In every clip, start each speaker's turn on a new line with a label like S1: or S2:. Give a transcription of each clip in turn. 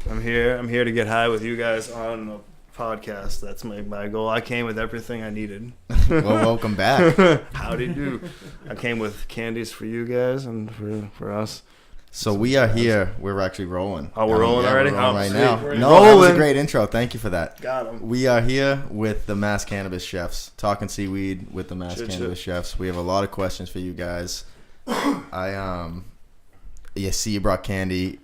S1: I'm here to get high with you guys on the podcast. That's my goal. I came with everything I needed.
S2: Well, welcome back.
S1: Howdy do. I came with candies for you guys and for us.
S2: So we are here. We're actually rolling.
S1: Oh, we're rolling already?
S2: We're rolling right now.
S1: We're
S2: No,
S1: rolling.
S2: that was a great intro. Thank you for that.
S1: Got him.
S2: We are here with the Mass Cannabis chefs, talking Seaweed with the Mass
S1: Chit,
S2: Cannabis chefs. We have a lot of questions for you guys. You see you brought candy.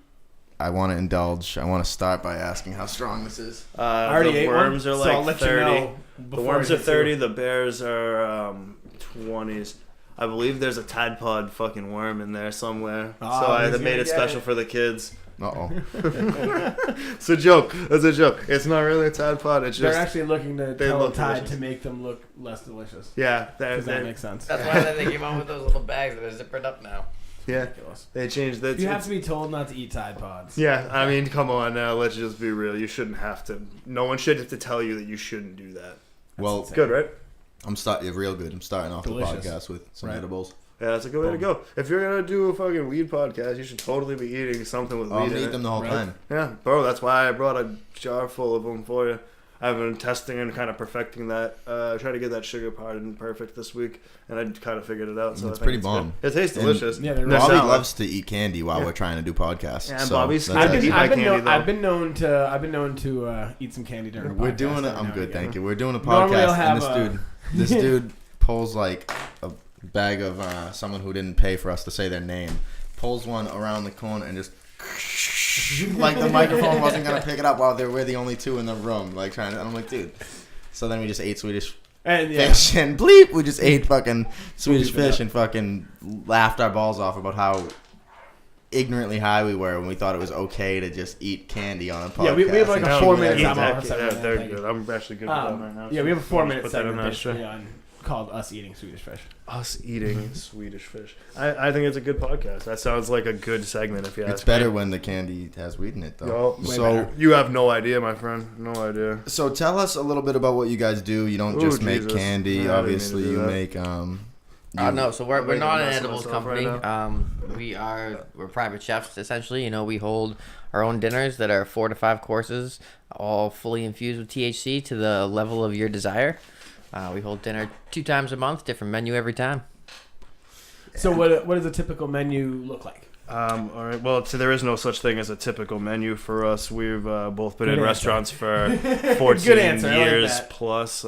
S2: I want to indulge. I want to start by asking how strong this is.
S3: I already
S1: the
S3: ate
S1: worms
S3: one,
S1: are
S3: so I'll
S1: like
S3: let
S1: 30.
S3: you know
S1: The
S3: before
S1: worms
S3: I
S1: are
S3: get
S1: 30. The bears are 20s. I believe there's a Tide Pod fucking worm in there somewhere. So I made it special for the kids.
S2: Uh-oh.
S1: It's a joke. That's a joke. It's not really a Tide Pod. It's
S3: They're
S1: just
S3: actually looking to
S1: they
S3: tell
S1: look
S3: Tide
S1: delicious.
S3: to make them look less delicious.
S1: yeah.
S3: Does that make sense?
S4: That's why they came out with those little bags that are zippered up now.
S1: Yeah.
S3: Ridiculous.
S1: They changed that.
S3: You have to be told not to eat Tide Pods.
S1: Yeah, I mean, come on now. Let's just be real. You shouldn't have to. No one should have to tell you that you shouldn't do that.
S2: Well,
S3: insane.
S1: Good, right?
S2: I'm starting real good. I'm starting off
S3: Delicious.
S2: the podcast with some
S3: Right.
S2: edibles.
S1: Yeah, that's a good way to go. If you're gonna do a fucking weed podcast, you should totally be eating something with
S2: I'll
S1: weed in
S2: eat
S1: it.
S2: them the whole
S3: Right.
S2: time.
S1: Yeah, bro. That's why I brought a jar full of them for you. I've been testing and kind of perfecting that. I tried to get that sugar part in perfect this week, and I kind of figured it out. So
S2: It's
S1: I think
S2: pretty
S1: good.
S2: bomb.
S1: It tastes
S2: And-
S1: delicious.
S3: Yeah, they're
S1: They're
S2: Bobby
S1: sour.
S2: loves to eat candy while we're trying to do podcasts.
S1: Yeah, and
S2: so
S1: Bobby's
S2: that's
S1: I've
S2: it.
S1: been- eat my candy, though.
S3: I've been known to eat some candy during.
S2: We're doing it. I'm good, thank you. We're doing a
S3: Normally I'll
S2: podcast, and
S3: have
S2: this dude pulls like a bag of someone who didn't pay for us to say their name, pulls one around the corner and just like the microphone wasn't gonna pick it up while we're the only two in the room, like trying to. And I'm like, dude. So then we just ate Swedish
S3: And
S2: fish and bleep. We just ate fucking Swedish fish and fucking laughed our balls off about how ignorantly high we were when we thought it was okay to just eat candy on a podcast.
S3: Yeah, we have like a
S1: No,
S3: 4-minute
S1: yeah,
S3: time off.
S1: yeah, they're good. I'm actually good with that right now.
S3: Yeah, we have a 4-minute
S1: Put that in
S3: segment
S1: there,
S3: basically
S1: sure.
S3: on called Us Eating Swedish Fish.
S1: Us eating Swedish fish. I think it's a good podcast. That sounds like a good segment if you ask
S2: It's better
S1: me.
S2: when the candy has weed in it, though.
S1: No,
S2: So,
S1: you have no idea, my friend. No idea.
S2: so tell us a little bit about what you guys do. You don't
S1: Ooh,
S2: just make
S1: Jesus.
S2: candy.
S1: Yeah, I didn't
S2: Obviously,
S1: mean to do
S2: you
S1: that.
S2: make
S4: No, so we're
S1: making
S4: not
S1: a
S4: an
S1: mess of
S4: edibles
S1: myself
S4: company.
S1: right
S4: We're private chefs essentially. You know, we hold our own dinners that are 4 to 5 courses, all fully infused with THC to the level of your desire. We hold dinner 2 times a month, different menu every time.
S3: So what does a typical menu look like?
S1: All right. Well, so there is no such thing as a typical menu for us. We've both been
S3: Good
S1: in
S3: answer.
S1: restaurants for 14
S3: Good answer. I like
S1: years
S3: that.
S1: plus.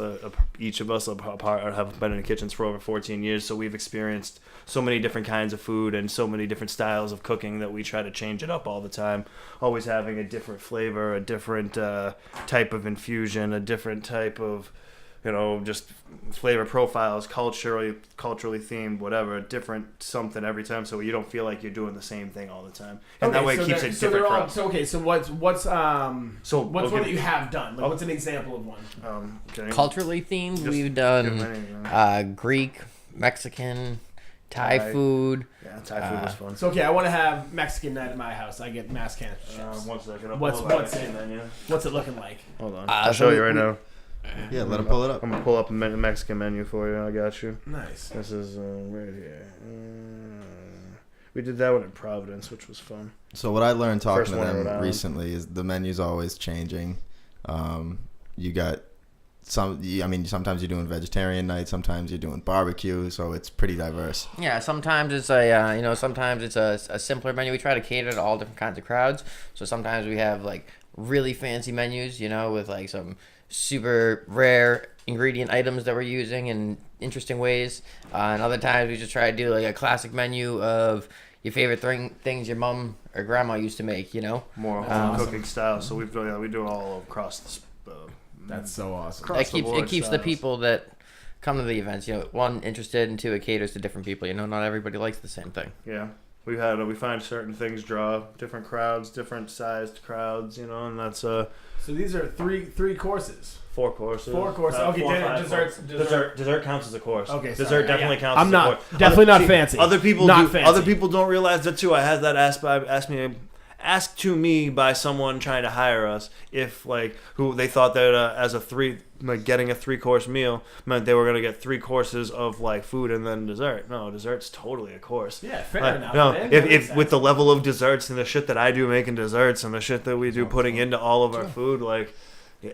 S1: Each of us have been in kitchens for over 14 years, so we've experienced so many different kinds of food and so many different styles of cooking that we try to change it up all the time. Always having a different flavor, a different type of infusion, a different type of just flavor profiles, culturally themed, whatever, different something every time, so you don't feel like you're doing the same thing all the time, and that way it keeps it different for us.
S3: So what's one that you have done? Like,
S1: Oh.
S3: what's an example of one?
S1: Okay.
S4: Culturally themed,
S1: Just
S4: we've
S1: give them
S4: done
S1: any,
S4: Greek, Mexican, Thai
S1: Thai.
S4: food.
S1: Yeah, Thai food was fun.
S3: So I want to have Mexican night at my house. I get Mass Cannabis chips.
S1: 1 second. I'll
S3: What's
S1: pull up
S3: what's
S1: my
S3: it?
S1: menu.
S3: What's it looking like?
S1: Hold on.
S4: Uh,
S1: I'll
S4: so
S1: show
S4: we-
S1: you right
S4: we-
S1: now.
S2: Yeah, let him pull it up.
S1: I'm gonna pull up a Mexican menu for you. I got you.
S3: Nice.
S1: This is right here. We did that one in Providence, which was fun.
S2: So what I learned talking
S1: First
S2: to
S1: one in Rhode
S2: them
S1: Island.
S2: recently is the menu's always changing. You got sometimes you're doing vegetarian night, sometimes you're doing barbecue, so it's pretty diverse.
S4: Yeah, sometimes it's a simpler menu. We try to cater to all different kinds of crowds. So sometimes we have like really fancy menus, with like some super rare ingredient items that we're using in interesting ways. And other times we just try to do like a classic menu of your favorite things your mom or grandma used to make,
S1: More
S3: That's
S1: home
S3: awesome.
S1: cooking style. So we do it all across the.
S3: That's so awesome.
S1: Across the board
S4: It keeps the
S1: styles.
S4: people that come to the events, one, interested, and 2, it caters to different people. Not everybody likes the same thing.
S1: Yeah, we find certain things draw different crowds, different sized crowds, and that's
S3: So these are three courses.
S1: 4 courses.
S3: 4 courses. Okay,
S1: 4,
S3: dinner,
S1: 5,
S3: desserts-
S1: 4.
S3: dessert.
S1: Dessert counts as a course.
S3: Okay,
S1: dessert
S3: sorry,
S1: definitely
S3: yeah.
S1: counts.
S3: I'm
S1: as
S3: not
S1: a course.
S3: definitely not fancy.
S1: Other people
S3: Not
S1: do.
S3: fancy.
S1: Other people don't realize that too. I had that ask me asked to me by someone trying to hire us if like who they thought that as a getting a 3-course meal meant they were gonna get 3 courses of like food and then dessert. No, dessert's totally a course.
S3: Yeah, fair enough.
S1: No,
S3: Man.
S1: if with the level of desserts and the shit that I do making desserts and the shit that we do putting into all of our food, like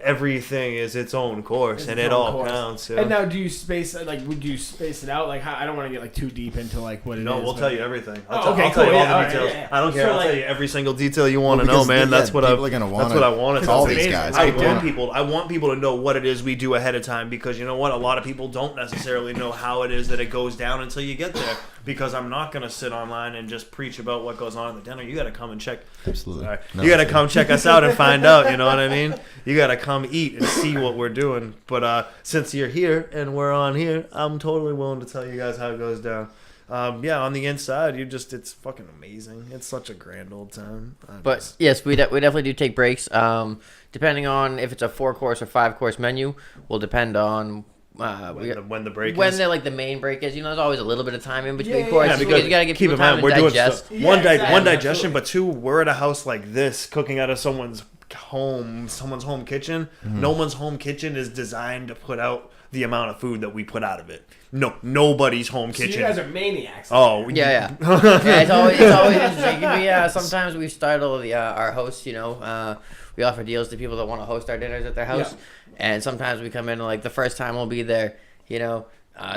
S1: everything is its own course and it all counts. Yeah.
S3: And now, do you space would you space it out? Like, I don't want to get like too deep into like what it is.
S1: No, we'll tell you everything. I'll
S3: Oh, okay,
S1: I'll tell
S3: cool,
S1: you all
S3: yeah,
S1: the details.
S3: yeah.
S1: I don't care.
S3: So,
S1: I'll
S3: like-
S1: tell you every single detail you want to know,
S2: because,
S1: man.
S2: yeah,
S1: That's what
S2: people are gonna
S1: that's
S2: wanna
S1: what I want to
S2: call
S1: tell
S2: these
S1: you.
S2: guys.
S1: I
S2: People-
S1: want people to know what it is we do ahead of time, because you know what? A lot of people don't necessarily know how it is that it goes down until you get there. Because I'm not gonna sit online and just preach about what goes on at the dinner. You gotta come and check.
S2: Absolutely.
S1: Sorry.
S2: No,
S1: You gotta
S2: it's
S1: come check us out and find out. You know what I mean? You gotta come eat and see what we're doing. But since you're here and we're on here, I'm totally willing to tell you guys how it goes down. Yeah, on the inside, it's fucking amazing. It's such a grand old time.
S4: But yes, we definitely do take breaks. Depending on if it's a 4-course or 5-course menu, will depend on
S1: when the break
S4: when
S1: is.
S4: they're like the main break is. You know, there's always a little bit of time in between
S3: Yeah,
S4: courses.
S1: Yeah,
S4: because you gotta give
S1: keep
S4: people
S1: in
S4: time
S1: mind,
S4: to
S1: we're doing
S4: digest.
S1: stuff. One
S3: exactly,
S1: digestion,
S3: absolutely.
S1: but 2, we're at a house like this, cooking out of someone's home kitchen. No one's home kitchen is designed to put out the amount of food that we put out of it. No, nobody's home
S3: So
S1: kitchen.
S3: you guys are maniacs.
S1: Oh,
S4: Yeah. Yeah, it's always interesting. Sometimes we startle our hosts. You know, we offer deals to people that want to host our dinners at their house, and sometimes we come in and, like, the first time we'll be there. You know,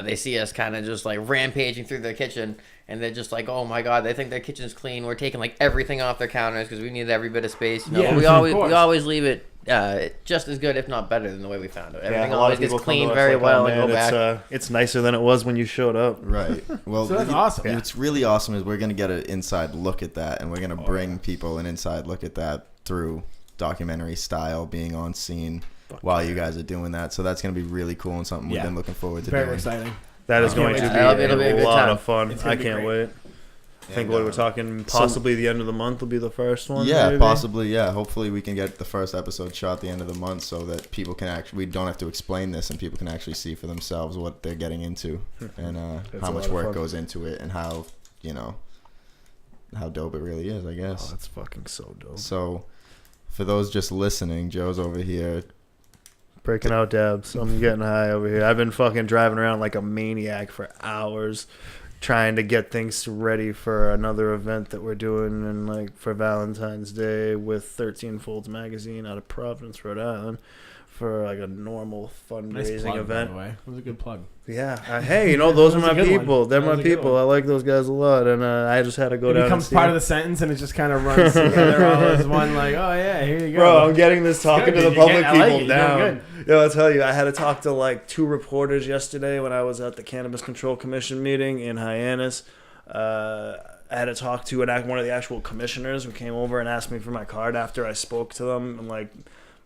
S4: they see us kind of just like rampaging through their kitchen, and they're just like, "Oh my god!" They think their kitchen's clean. We're taking like everything off their counters because we need every bit of space. You know,
S3: Yeah,
S4: but we
S3: of course.
S4: always leave it just as good, if not better, than the way we found it. Everything
S1: a lot
S4: always
S1: of
S4: gets
S1: people come to
S4: cleaned
S1: us
S4: very
S1: like,
S4: well
S1: "Oh,
S4: and
S1: man,
S4: go back.
S1: it's nicer than it was when you showed up.
S2: Right. Well,
S3: So that's awesome.
S2: What's really awesome is we're gonna get an inside look at that, and we're gonna bring people an inside look at that through documentary style, being on scene while you guys are doing that. So that's gonna be really cool and something we've
S3: Yeah.
S2: been looking forward to
S3: Very
S2: doing.
S3: exciting.
S1: That is
S3: I
S1: going
S3: can't
S1: to
S3: wait.
S1: be
S4: It'll be a
S1: a
S4: good
S1: lot
S4: time.
S1: of fun.
S3: It's gonna
S1: I
S3: be
S1: can't
S3: great.
S1: wait. I think
S2: And,
S1: what we're talking, possibly the end of the month will be the first one.
S2: Yeah,
S1: maybe?
S2: possibly. Yeah, hopefully we can get the first episode shot at the end of the month so that people can actually, we don't have to explain this and people can actually see for themselves what they're getting into and
S1: It's
S2: how
S1: a
S2: much
S1: lot of
S2: work
S1: fun.
S2: goes into it and how, how dope it really is, I
S1: Oh,
S2: guess.
S1: that's fucking so dope.
S2: So for those just listening, Joe's over here.
S1: Breaking out dabs. I'm getting high over here. I've been fucking driving around like a maniac for hours, trying to get things ready for another event that we're doing, and like for Valentine's Day with 13 Folds Magazine out of Providence, Rhode Island, for like a normal
S3: Nice
S1: fundraising
S3: plug,
S1: event.
S3: by the way. It was a good plug.
S1: Yeah. Hey, those are
S3: That was
S1: my
S3: a good one.
S1: people. They're
S3: That
S1: my
S3: was a good
S1: people.
S3: one.
S1: I like those guys a lot, and I just had to go
S3: It
S1: down.
S3: becomes
S1: and see
S3: part
S1: them.
S3: of the sentence, and it just kind of runs together all as one. Like, oh yeah, here you go.
S1: Bro, I'm getting this talking
S3: good,
S1: to the
S3: dude. You're
S1: public
S3: getting- I like
S1: people
S3: it. You're doing
S1: down. Yo, I'll tell you, I had to talk to like 2 reporters yesterday when I was at the Cannabis Control Commission meeting in Hyannis. I had to talk to one of the actual commissioners who came over and asked me for my card after I spoke to them and like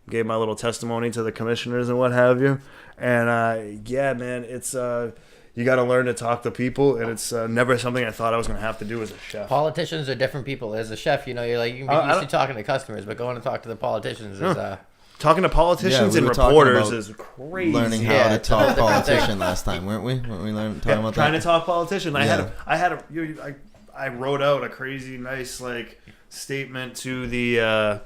S1: gave my little testimony to the commissioners and what have you. And yeah, man, it's you got to learn to talk to people, and it's never something I thought I was going to have to do as a chef.
S4: Politicians are different people. As a chef, you know, you can be
S1: I
S4: used to talking to customers, but going to talk to the politicians is
S1: Talking to politicians
S2: Yeah, we
S1: and
S2: were talking
S1: reporters
S2: about
S1: is crazy.
S2: Learning how
S4: Yeah,
S2: to
S4: it's a
S2: talk
S4: different thing.
S2: politician last time, weren't we? Weren't we talking about
S1: Trying
S2: that?
S1: to talk politician.
S2: Yeah.
S1: I wrote out a crazy nice like statement to the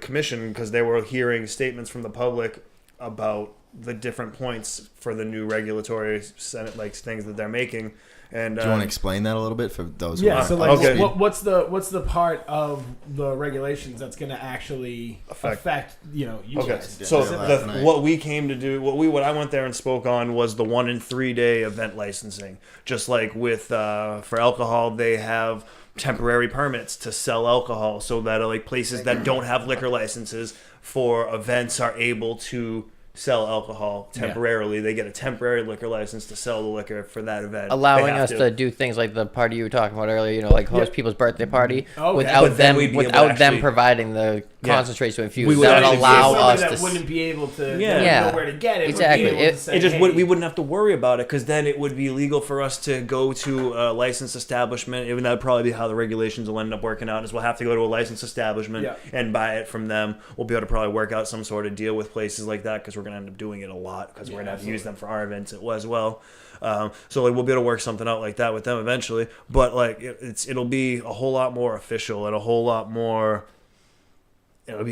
S1: commission because they were hearing statements from the public about the different points for the new regulatory Senate like things that they're making. And
S2: Do you want to explain that a little bit for those?
S3: Yeah.
S2: who
S3: So
S2: aren't
S3: like,
S1: Okay.
S3: what's the part of the regulations that's going to actually affect you
S1: Okay,
S3: guys?
S1: so
S2: Yeah, last night.
S1: what we came to do, what I went there and spoke on was the 1 and 3 day event licensing. Just like with for alcohol, they have temporary permits to sell alcohol, so that like places that don't have liquor licenses for events are able to sell alcohol temporarily. They get a temporary liquor license to sell the liquor for that event,
S4: allowing
S1: They have
S4: us to do things like the party you were talking about earlier. You know, like host people's birthday party
S3: Okay.
S4: without
S1: But then
S4: them
S1: we'd be able to
S4: without them
S1: actually-
S4: providing the concentrates to infuse.
S1: We would
S4: That would
S1: actually be
S4: allow
S1: able-
S4: us
S3: that
S4: to.
S3: wouldn't be able to
S1: Yeah.
S3: know where to get it.
S4: Exactly.
S3: Would be able to
S4: It-
S3: say,
S1: It just
S3: hey,
S1: we wouldn't have to worry about it because then it would be legal for us to go to a licensed establishment. Even that would probably be how the regulations will end up working out. Is we'll have to go to a licensed establishment
S3: Yeah.
S1: and buy it from them. We'll be able to probably work out some sort of deal with places like that because we're going to end up doing it a lot because we're going to have to use them for our events as well. So like we'll be able to work something out like that with them eventually. But like it'll be a whole lot more official and a whole lot more. There'll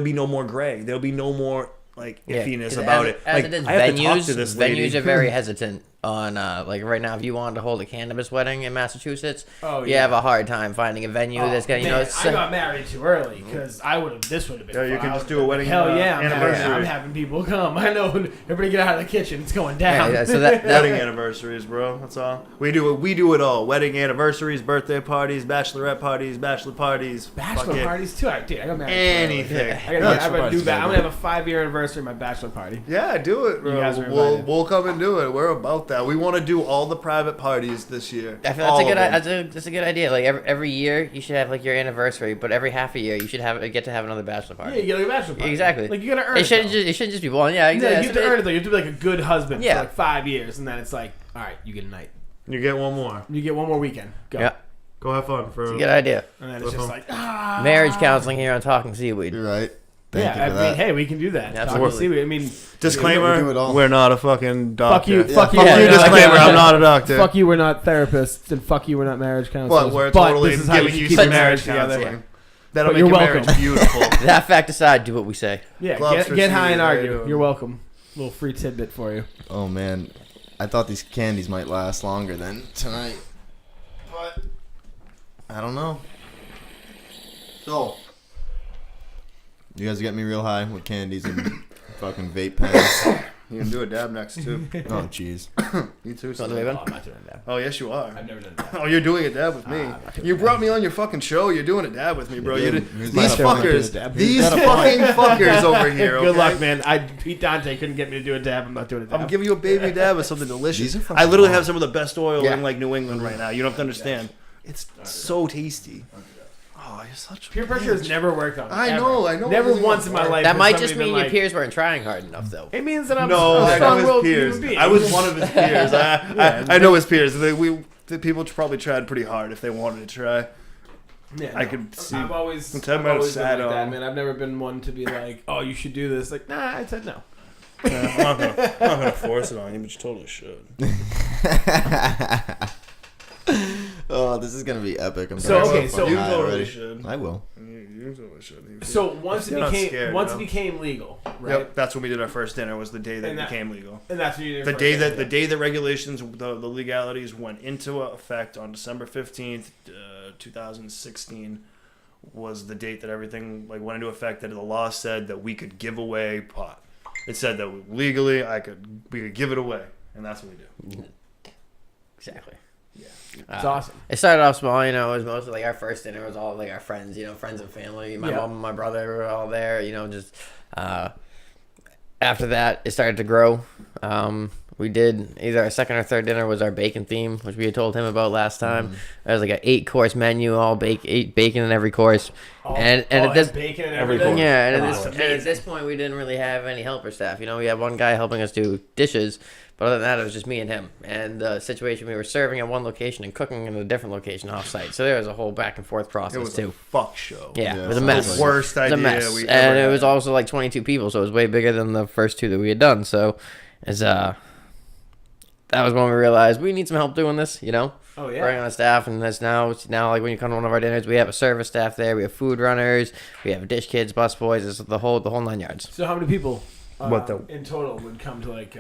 S1: be no more gray. There'll be no more like iffiness about it.
S4: As
S1: like,
S4: it is,
S1: I have to talk to
S4: venues,
S1: this lady.
S4: venues are very hesitant on like right now. If you wanted to hold a cannabis wedding in Massachusetts,
S3: Oh,
S4: you
S3: yeah.
S4: have a hard time finding a venue that's gonna, you know.
S3: Man, I got married too early because this would have been.
S1: Yeah, you
S3: fun.
S1: can
S3: I
S1: just
S3: would've
S1: do a
S3: been
S1: wedding,
S3: like, Hell yeah,
S1: anniversary.
S3: I'm having people come. I know. Everybody get out of the kitchen. It's going down.
S4: Yeah, so that
S1: Wedding anniversaries, bro. That's all. We do it all. Wedding anniversaries, birthday parties, bachelorette parties, bachelor parties.
S3: Bachelor
S1: fucking
S3: parties too. Dude, I got married.
S1: anything.
S3: I'm gonna have a 5-year anniversary of my bachelor party.
S1: Yeah, do it, bro.
S3: You guys are
S1: We'll
S3: invited.
S1: come and do it. We're about that. We want to do all the private parties this year.
S4: I feel
S1: All
S4: that's a
S1: of
S4: good.
S1: them.
S4: That's a good idea. Like every year, you should have like your anniversary, but every half a year, you should get to have another bachelor
S3: Yeah,
S4: party.
S3: you get like a bachelor party.
S4: Exactly.
S3: Like you gotta earn
S4: It
S3: it.
S4: shouldn't
S3: though.
S4: just be one. Yeah,
S3: Yeah,
S4: exactly.
S3: you have to earn it though. You have to be like a good husband
S4: Yeah.
S3: for like 5 years, and then it's like, all right, you get a night.
S1: You get one more.
S3: You get one more weekend. Go.
S4: Yeah,
S1: Go have fun for.
S4: it's a good idea.
S3: And then it's just like
S4: Marriage counseling here on Talking Seaweed.
S2: You're right. Thank
S3: yeah,
S2: you for
S3: I mean,
S2: that.
S3: hey, we can do that.
S4: Absolutely.
S3: Talk to Seaweed. I mean,
S1: Disclaimer:
S2: We do it all.
S1: we're not a fucking doctor.
S3: fuck you, fuck you.
S1: Fuck
S4: Yeah,
S1: you.
S4: no,
S1: Disclaimer:
S4: okay.
S1: I'm not a doctor.
S3: fuck you. We're not therapists, and fuck you. We're not marriage counselors.
S1: But we're totally
S3: this is how
S1: giving
S3: you
S1: you
S3: keep
S1: some
S3: your
S1: marriage
S3: together.
S1: counseling. That'll
S3: But
S1: make
S3: you're
S1: your
S3: welcome.
S1: marriage beautiful.
S4: That fact aside, do what we say.
S3: Yeah,
S1: Gloves for
S3: get high and
S1: Seaweed, how you
S3: argue.
S1: doing?
S3: You're welcome. Little free tidbit for you.
S2: Oh man, I thought these candies might last longer than tonight, but I don't know. So, you guys get me real high with candies and fucking vape pens.
S1: You can do a dab next too.
S2: Oh jeez.
S1: You too.
S4: So,
S1: son.
S4: David?
S3: I'm not doing that.
S1: Oh yes, you are.
S3: I've never done that.
S1: Oh, you're doing a dab with me.
S3: I'm not doing
S1: You
S3: that.
S1: brought me on your fucking show. You're doing a dab with me, bro.
S2: You
S1: You
S2: did.
S1: did.
S2: Here's
S1: These
S2: my
S3: dab.
S1: fuckers.
S3: Dab.
S1: These
S2: Here's
S1: fucking fuckers over here.
S3: Good
S1: okay?
S3: luck, man. Pete Dante couldn't get me to do a dab. I'm not doing a dab.
S1: I'm giving you a baby dab with something delicious.
S2: These are fucking
S1: I literally
S2: bomb.
S1: have some of the best oil
S4: Yeah.
S1: in like New England right now. You don't have to understand. It's so tasty. Oh, you're such a
S3: Peer pressure has never worked on me.
S1: I
S3: ever.
S1: know, I know.
S3: Never
S1: It doesn't
S3: once in my
S1: work.
S3: life.
S4: That
S3: has
S4: might
S3: somebody
S4: just
S3: been
S4: mean your
S3: like,
S4: peers weren't trying hard enough, though.
S3: It means that I'm
S1: No,
S3: a
S1: I know
S3: strong-willed
S1: his
S3: human
S1: peers.
S3: being.
S1: I was one of his peers. I know his peers. The people probably tried pretty hard if they wanted to try.
S3: Yeah,
S1: I
S3: no.
S1: could see.
S3: I've always,
S1: I'm talking
S3: I've
S1: about
S3: always been
S1: sad
S3: like that,
S1: on.
S3: man. I've never been one to be like, oh, you should do this. Like, nah, I said no.
S1: I'm not gonna force it on you, but you totally should.
S2: Oh, this is gonna be epic. I'm
S3: So,
S2: so
S3: okay, so-
S2: fucking
S1: You
S2: high
S1: totally
S2: already.
S1: should.
S2: I will.
S1: You totally should.
S3: So once
S1: You're not
S3: it
S1: scared,
S3: became legal, right?
S1: Yep, that's when we did our first dinner. Was the day that
S3: And
S1: it
S3: that-
S1: became legal.
S3: And that's when you did
S1: The
S3: first
S1: day
S3: day.
S1: that regulations, the legalities went into effect on December 15th, 2016, was the date that everything like went into effect. That the law said that we could give away pot. It said that legally we could give it away, and that's what we do.
S4: Exactly.
S3: It's awesome.
S4: It started off small, you know. It was mostly like our first dinner was all like our friends, you know, friends and family. My
S3: Yeah.
S4: mom and my brother were all there, you know. Just after that, it started to grow. We did either our second or third dinner was our bacon theme, which we had told him about last time. It was like an 8-course menu, all bacon in every course. And at this
S3: bacon and
S1: every
S3: everything.
S1: course.
S4: yeah, and
S3: That's
S4: at this point, we didn't really have any helper staff. You know, we had one guy helping us do dishes, but other than that, it was just me and him. And the situation, we were serving at one location and cooking in a different location off-site. So there was a whole back and forth process,
S1: It was
S4: too.
S1: a fuck show.
S4: Yeah,
S2: Yeah,
S4: it was a
S2: sounds
S4: mess.
S2: like
S1: The worst
S4: It was
S1: idea
S4: a mess.
S1: we
S4: And
S1: ever
S4: it was
S1: had.
S4: also like 22 people, so it was way bigger than the first two that we had done. So it's that was when we realized we need some help doing this, you know?
S3: Oh yeah.
S4: Bring on staff, and it's now like when you come to one of our dinners, we have a service staff there, we have food runners, we have dish kids, bus boys, it's the whole 9 yards.
S3: So how many people
S1: What
S3: in total would come to like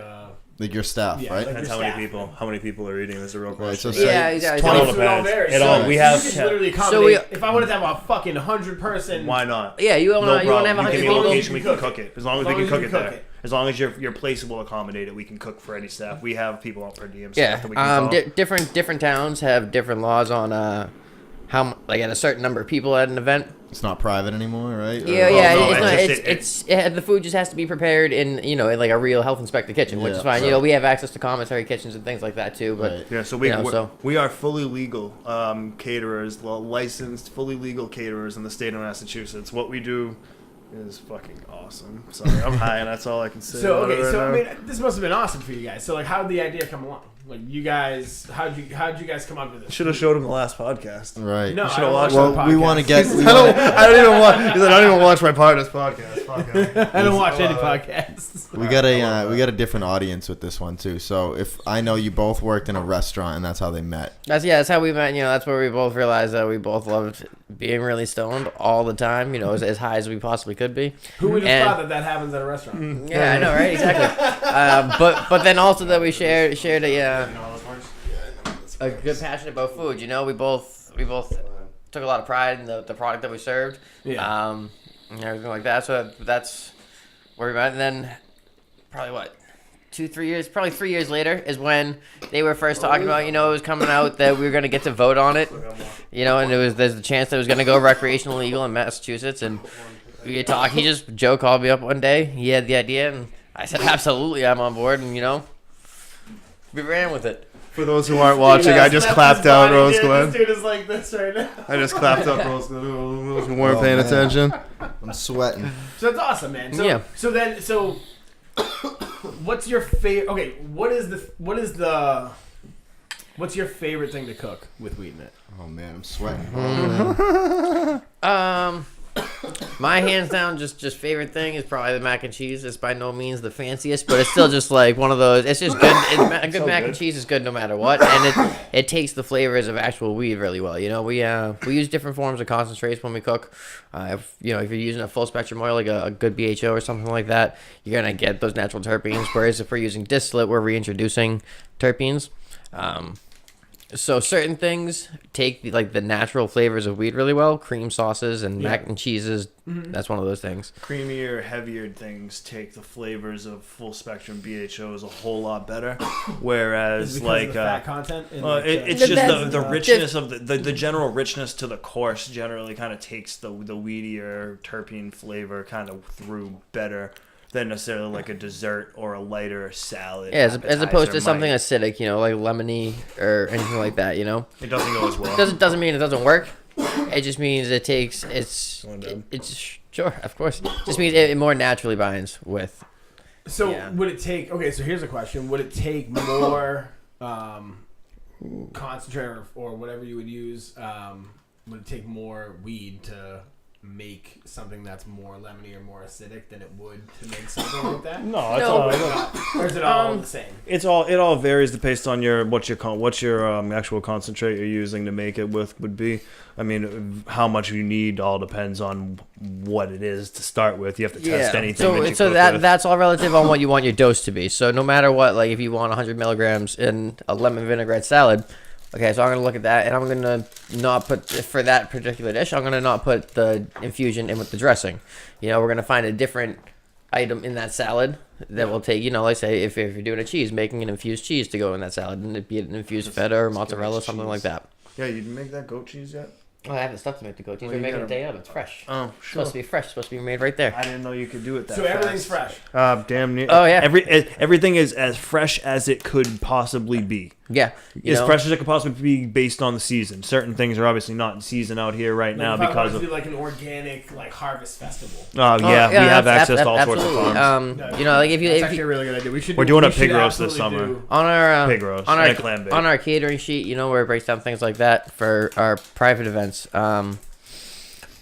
S2: Like your staff,
S3: Yeah,
S2: right?
S3: like-
S1: Depends
S3: your
S1: how many
S3: staff.
S1: people. How many people are eating? That's a real
S2: Right,
S1: question.
S2: so say
S4: Yeah,
S2: it's
S4: yeah,
S2: 20
S1: It all depends. It all. We
S3: you
S1: have.
S3: could literally
S4: So
S3: accommodate.
S4: we-
S3: If I wanted to have a fucking 100-person,
S1: Why not?
S4: Yeah, you want
S1: No
S4: to
S1: problem.
S4: have
S1: You
S4: 100
S1: give me a
S4: people.
S1: location, we
S3: you
S1: can
S3: can
S1: cook it. As long as we can cook it there. As long as your place will accommodate it, we can cook for any staff. We have people out per diem staff
S4: Yeah,
S1: that we can call.
S4: different towns have different laws on how like at a certain number of people at an event.
S2: It's not private anymore, right?
S4: Yeah,
S2: Or-
S4: yeah,
S1: no,
S4: it's not.
S1: it's just-
S4: The food just has to be prepared in in like a real health inspected kitchen, which
S2: Yeah,
S4: is fine. You
S2: right.
S4: know, we have access to commissary kitchens and things like that too. But
S2: Right.
S1: Yeah, so we
S4: You know, so-
S1: we are fully legal caterers, licensed, fully legal caterers in the state of Massachusetts. What we do is fucking awesome. Sorry, I'm high, and that's all I can say.
S3: So
S1: about it
S3: okay,
S1: right
S3: so
S1: now.
S3: I mean, this must have been awesome for you guys. So like, how did the idea come along? Like, you guys, how'd you guys come up with this?
S1: Should have showed him the last podcast.
S2: Right.
S3: No,
S1: You
S3: I
S1: should've
S3: don't
S1: watched
S3: watch
S2: Well,
S3: the
S2: we want to
S3: podcast.
S2: get.
S1: I don't even watch. I don't even watch my partner's podcast.
S3: I don't watch any podcasts.
S2: We got a different audience with this one too. So if I know you both worked in a restaurant and that's how they met.
S4: That's how we met. You know, that's where we both realized that we both loved being really stoned all the time. You know, as high as we possibly could be.
S3: Who would have thought that happens at a restaurant?
S4: Yeah, I know, right? Exactly. But then also that we shared a good passion about food. You know, we both took a lot of pride in the product that we served.
S3: Yeah.
S4: And everything like that. So that's where we met. And then probably 3 years later is when they were first talking about, you know, it was coming out that we were going to get to vote on it, you know, and there's the chance that it was going to go recreational legal in Massachusetts. And we talked. Joe called me up one day. He had the idea, and I said, absolutely, I'm on board. And, you know, we ran with it.
S1: For those who aren't watching, I just clapped out Rose Glen.
S3: This dude is like this right now.
S1: I just clapped up Rose Glen. Those who weren't paying attention.
S2: I'm sweating.
S3: So that's awesome, man. So,
S4: Yeah.
S3: So what's your favorite? Okay, what's your favorite thing to cook with weed in it?
S2: Oh man, I'm sweating.
S4: My hands down just favorite thing is probably the mac and cheese. It's by no means the fanciest, but it's still just like one of those. It's just good. A good mac and cheese is good no matter what, and it takes the flavors of actual weed really well. You know, we use different forms of concentrates when we cook. If you're using a full spectrum oil like a good BHO or something like that, you're gonna get those natural terpenes. Whereas if we're using distillate, we're reintroducing terpenes. So certain things take the natural flavors of weed really well. Cream sauces and mac and cheeses. That's one of those things.
S1: Creamier, heavier things take the flavors of full spectrum BHOs a whole lot better. Whereas
S3: Of the fat content.
S1: It's just the richness of the general richness to the course generally kind of takes the weedier terpene flavor kind of through better than necessarily like a dessert or a lighter salad.
S4: Yeah, as opposed to something acidic, you know, like lemony or anything like that, you know.
S1: It doesn't go as well.
S4: Doesn't mean it doesn't work. It just means it's sure, of course. It just means it more naturally binds with.
S3: So would it take? Okay, so here's a question: would it take more concentrate or whatever you would use? Would it take more weed to make something that's more lemony or more acidic than it would to make something like that?
S1: No, it's all.
S3: Or is it all the same?
S1: It all varies based on what your actual concentrate you're using to make it would be. I mean, how much you need all depends on what it is to start with. You have to test anything.
S4: So that's all relative on what you want your dose to be. So no matter what, like if you want 100 milligrams in a lemon vinaigrette salad. Okay, so I'm going to look at that, and I'm going to not put, for that particular dish, I'm going to not put the infusion in with the dressing. You know, we're going to find a different item in that salad that will take, you know, like say, if you're doing a cheese, making an infused cheese to go in that salad, and it'd be an infused feta or mozzarella, something like that.
S1: Yeah, you didn't make that goat cheese yet?
S4: Oh, I haven't stuff to make the goat cheese. We're making it day of. It's fresh.
S1: Oh, sure.
S4: It's supposed to be fresh. It's supposed to be made right there.
S1: I didn't know you could do it that
S3: So
S1: fast.
S3: everything's fresh.
S1: Damn near.
S4: Oh, yeah.
S1: Everything is as fresh as it could possibly be.
S4: Yeah.
S1: As fresh as it could possibly be based on the season. Certain things are obviously not in season out here right now because of...
S3: do like an organic harvest festival.
S1: Oh, yeah. We have access to all sorts of farms.
S4: You know, like
S3: That's actually a really good idea.
S1: We're doing a pig roast this summer.
S4: On our
S1: Pig roast and a clam bake.
S4: on our catering sheet, you know, where it breaks down things like that for our private events.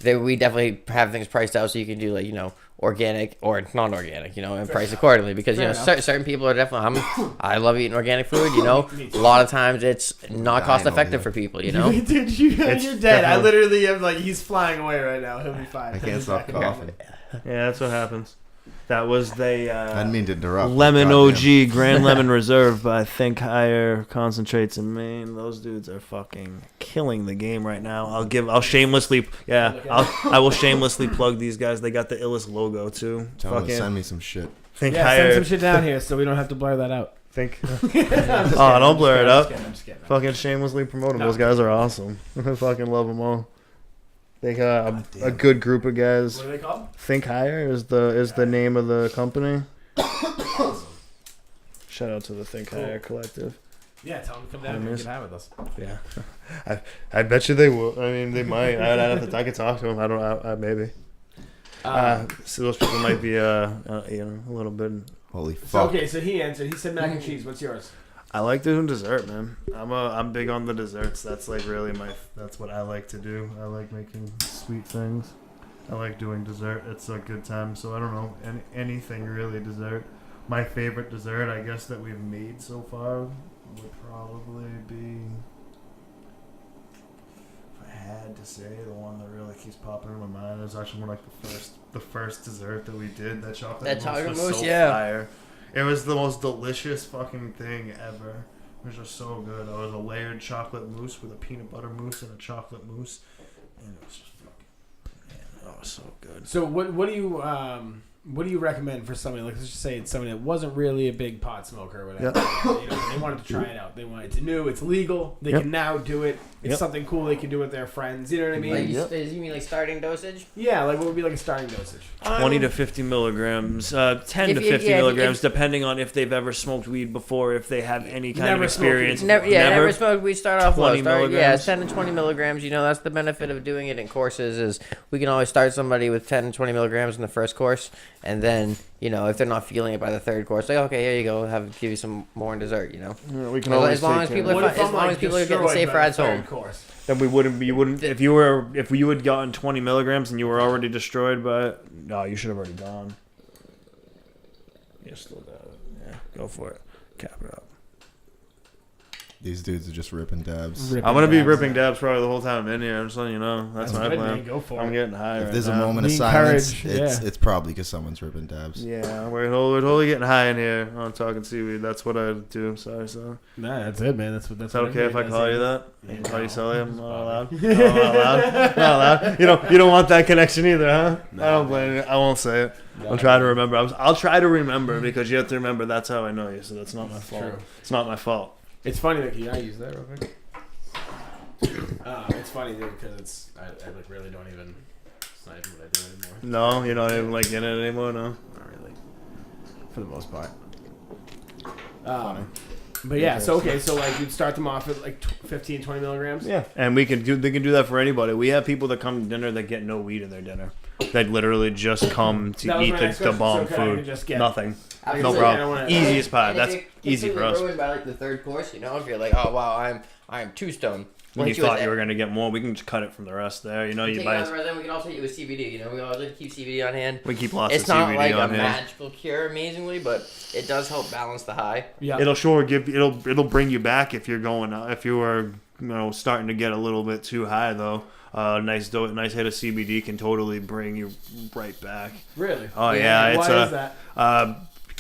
S4: We definitely have things priced out so you can do like, you know, organic or non-organic, you know, and price accordingly because, you know, certain people are definitely, I love eating organic food, you know, a lot of times it's not cost effective for people, you know.
S3: Dude, you're dead.
S1: Definitely.
S3: I literally am like, he's flying away right now. He'll be fine.
S2: I can't stop coughing.
S1: Yeah, that's what happens. That was the
S2: I didn't mean to interrupt.
S1: Lemon OG Grand Lemon Reserve by Think Higher Concentrates in Maine. Those dudes are fucking killing the game right now. I will shamelessly plug these guys. They got the illest logo too.
S2: Tell them to send me some shit.
S1: Think
S3: yeah,
S1: Higher.
S3: send some shit down here so we don't have to blur that out.
S1: Think.
S3: Oh,
S1: don't blur it up.
S3: I'm just kidding.
S1: Fucking shamelessly promote them.
S3: No.
S1: Those guys are awesome. I fucking love them all. They got a good group of guys.
S3: What are they called?
S1: Think Higher is the name of the company. Shout out to the Think Higher Collective.
S3: Yeah, tell them to come down and get high with us.
S1: Yeah, I bet you they will. I mean, they might. I could talk to them. I don't. Maybe. So those people might be a little bit.
S2: Holy fuck.
S3: Okay, so he answered. He said mac and cheese. What's yours?
S1: I like doing dessert, man. I'm big on the desserts. That's like really that's what I like to do. I like making sweet things. I like doing dessert. It's a good time. So I don't know anything really dessert. My favorite dessert, I guess, that we've made so far would probably be, if I had to say, the one that really keeps popping in my mind. It was actually one like the first dessert that we did. That chocolate mousse was so fire. It was the most delicious fucking thing ever. It was just so good. It was a layered chocolate mousse with a peanut butter mousse and a chocolate mousse, and it was just fucking, man, that was so good.
S3: So what do you recommend for somebody, like, let's just say it's somebody that wasn't really a big pot smoker or whatever. You know, they wanted to try it out. They want it's new, it's legal. They can now do it. It's something cool they can do with their friends. You know what I mean?
S4: Like, you mean like starting dosage?
S3: Yeah, like what would be like a starting dosage?
S1: 20 to 50 milligrams, 10 to 50 milligrams, depending on if they've ever smoked weed before, if they have any kind of experience.
S4: Never smoked. We start off low.
S1: milligrams.
S4: 10 to 20 milligrams. You know, that's the benefit of doing it in courses is we can always start somebody with 10 to 20 milligrams in the first course, and then, you know, if they're not feeling it by the third course, like, okay, here you go, give you some more in dessert, you know.
S1: Yeah, we can
S4: as long as people are getting safe rides home.
S1: Then you wouldn't if you had gotten 20 milligrams and you were already destroyed by it, no, you should have already gone. Yeah, still got it. Yeah, go for it. Cap it up.
S2: These dudes are just ripping dabs.
S1: I'm gonna be ripping dabs probably the whole time I'm in here. I'm just letting you know. That's my
S3: good,
S1: plan.
S3: man. Go for
S1: I'm
S3: it.
S1: getting high.
S2: If there's
S1: right
S2: a
S1: now.
S2: moment of
S3: Be
S2: silence,
S3: encouraged,
S2: it's probably because someone's ripping dabs.
S1: Yeah, we're totally getting high in here on Talking Seaweed. That's what I do. Sorry, son.
S3: Nah, that's it, man. That's
S1: Is that okay if I call you that?
S3: Yeah,
S1: Call you
S3: no.
S1: Sully? I'm not allowed. I'm not allowed. Not allowed. You don't want that connection either, huh? I don't blame you. I won't say it. I'm trying to remember. I'll try to remember because you have to remember that's how I know you. So that's not my fault.
S3: True.
S1: It's not my fault.
S3: It's funny that can I use that real quick? It's funny dude, because I like really don't even. It's not even what I do anymore.
S1: No, you're not even like in it anymore. No.
S3: Not really, for the most part. But yeah, so like you'd start them off at like 15, 20 milligrams.
S1: Yeah, and they can do that for anybody. We have people that come to dinner that get no weed in their dinner. That literally just come to eat the bomb food. Nothing. No problem. Easiest pie. That's easy for us.
S4: Ruined by like the third course, you know, if you're like, oh wow, I'm 2 stone.
S1: When you thought you were going to get more, we can just cut it from the rest there. You know, you buy.
S4: Then we can also hit you with CBD. You know, we always like to keep CBD on hand.
S1: We keep lots of CBD
S4: It's not like
S1: on
S4: a
S1: hand.
S4: magical cure, amazingly, but it does help balance the high.
S3: Yeah,
S1: It'll bring you back if you're going if you were starting to get a little bit too high though. Nice hit of CBD can totally bring you right back.
S3: Really?
S1: Oh yeah,
S3: Why is that?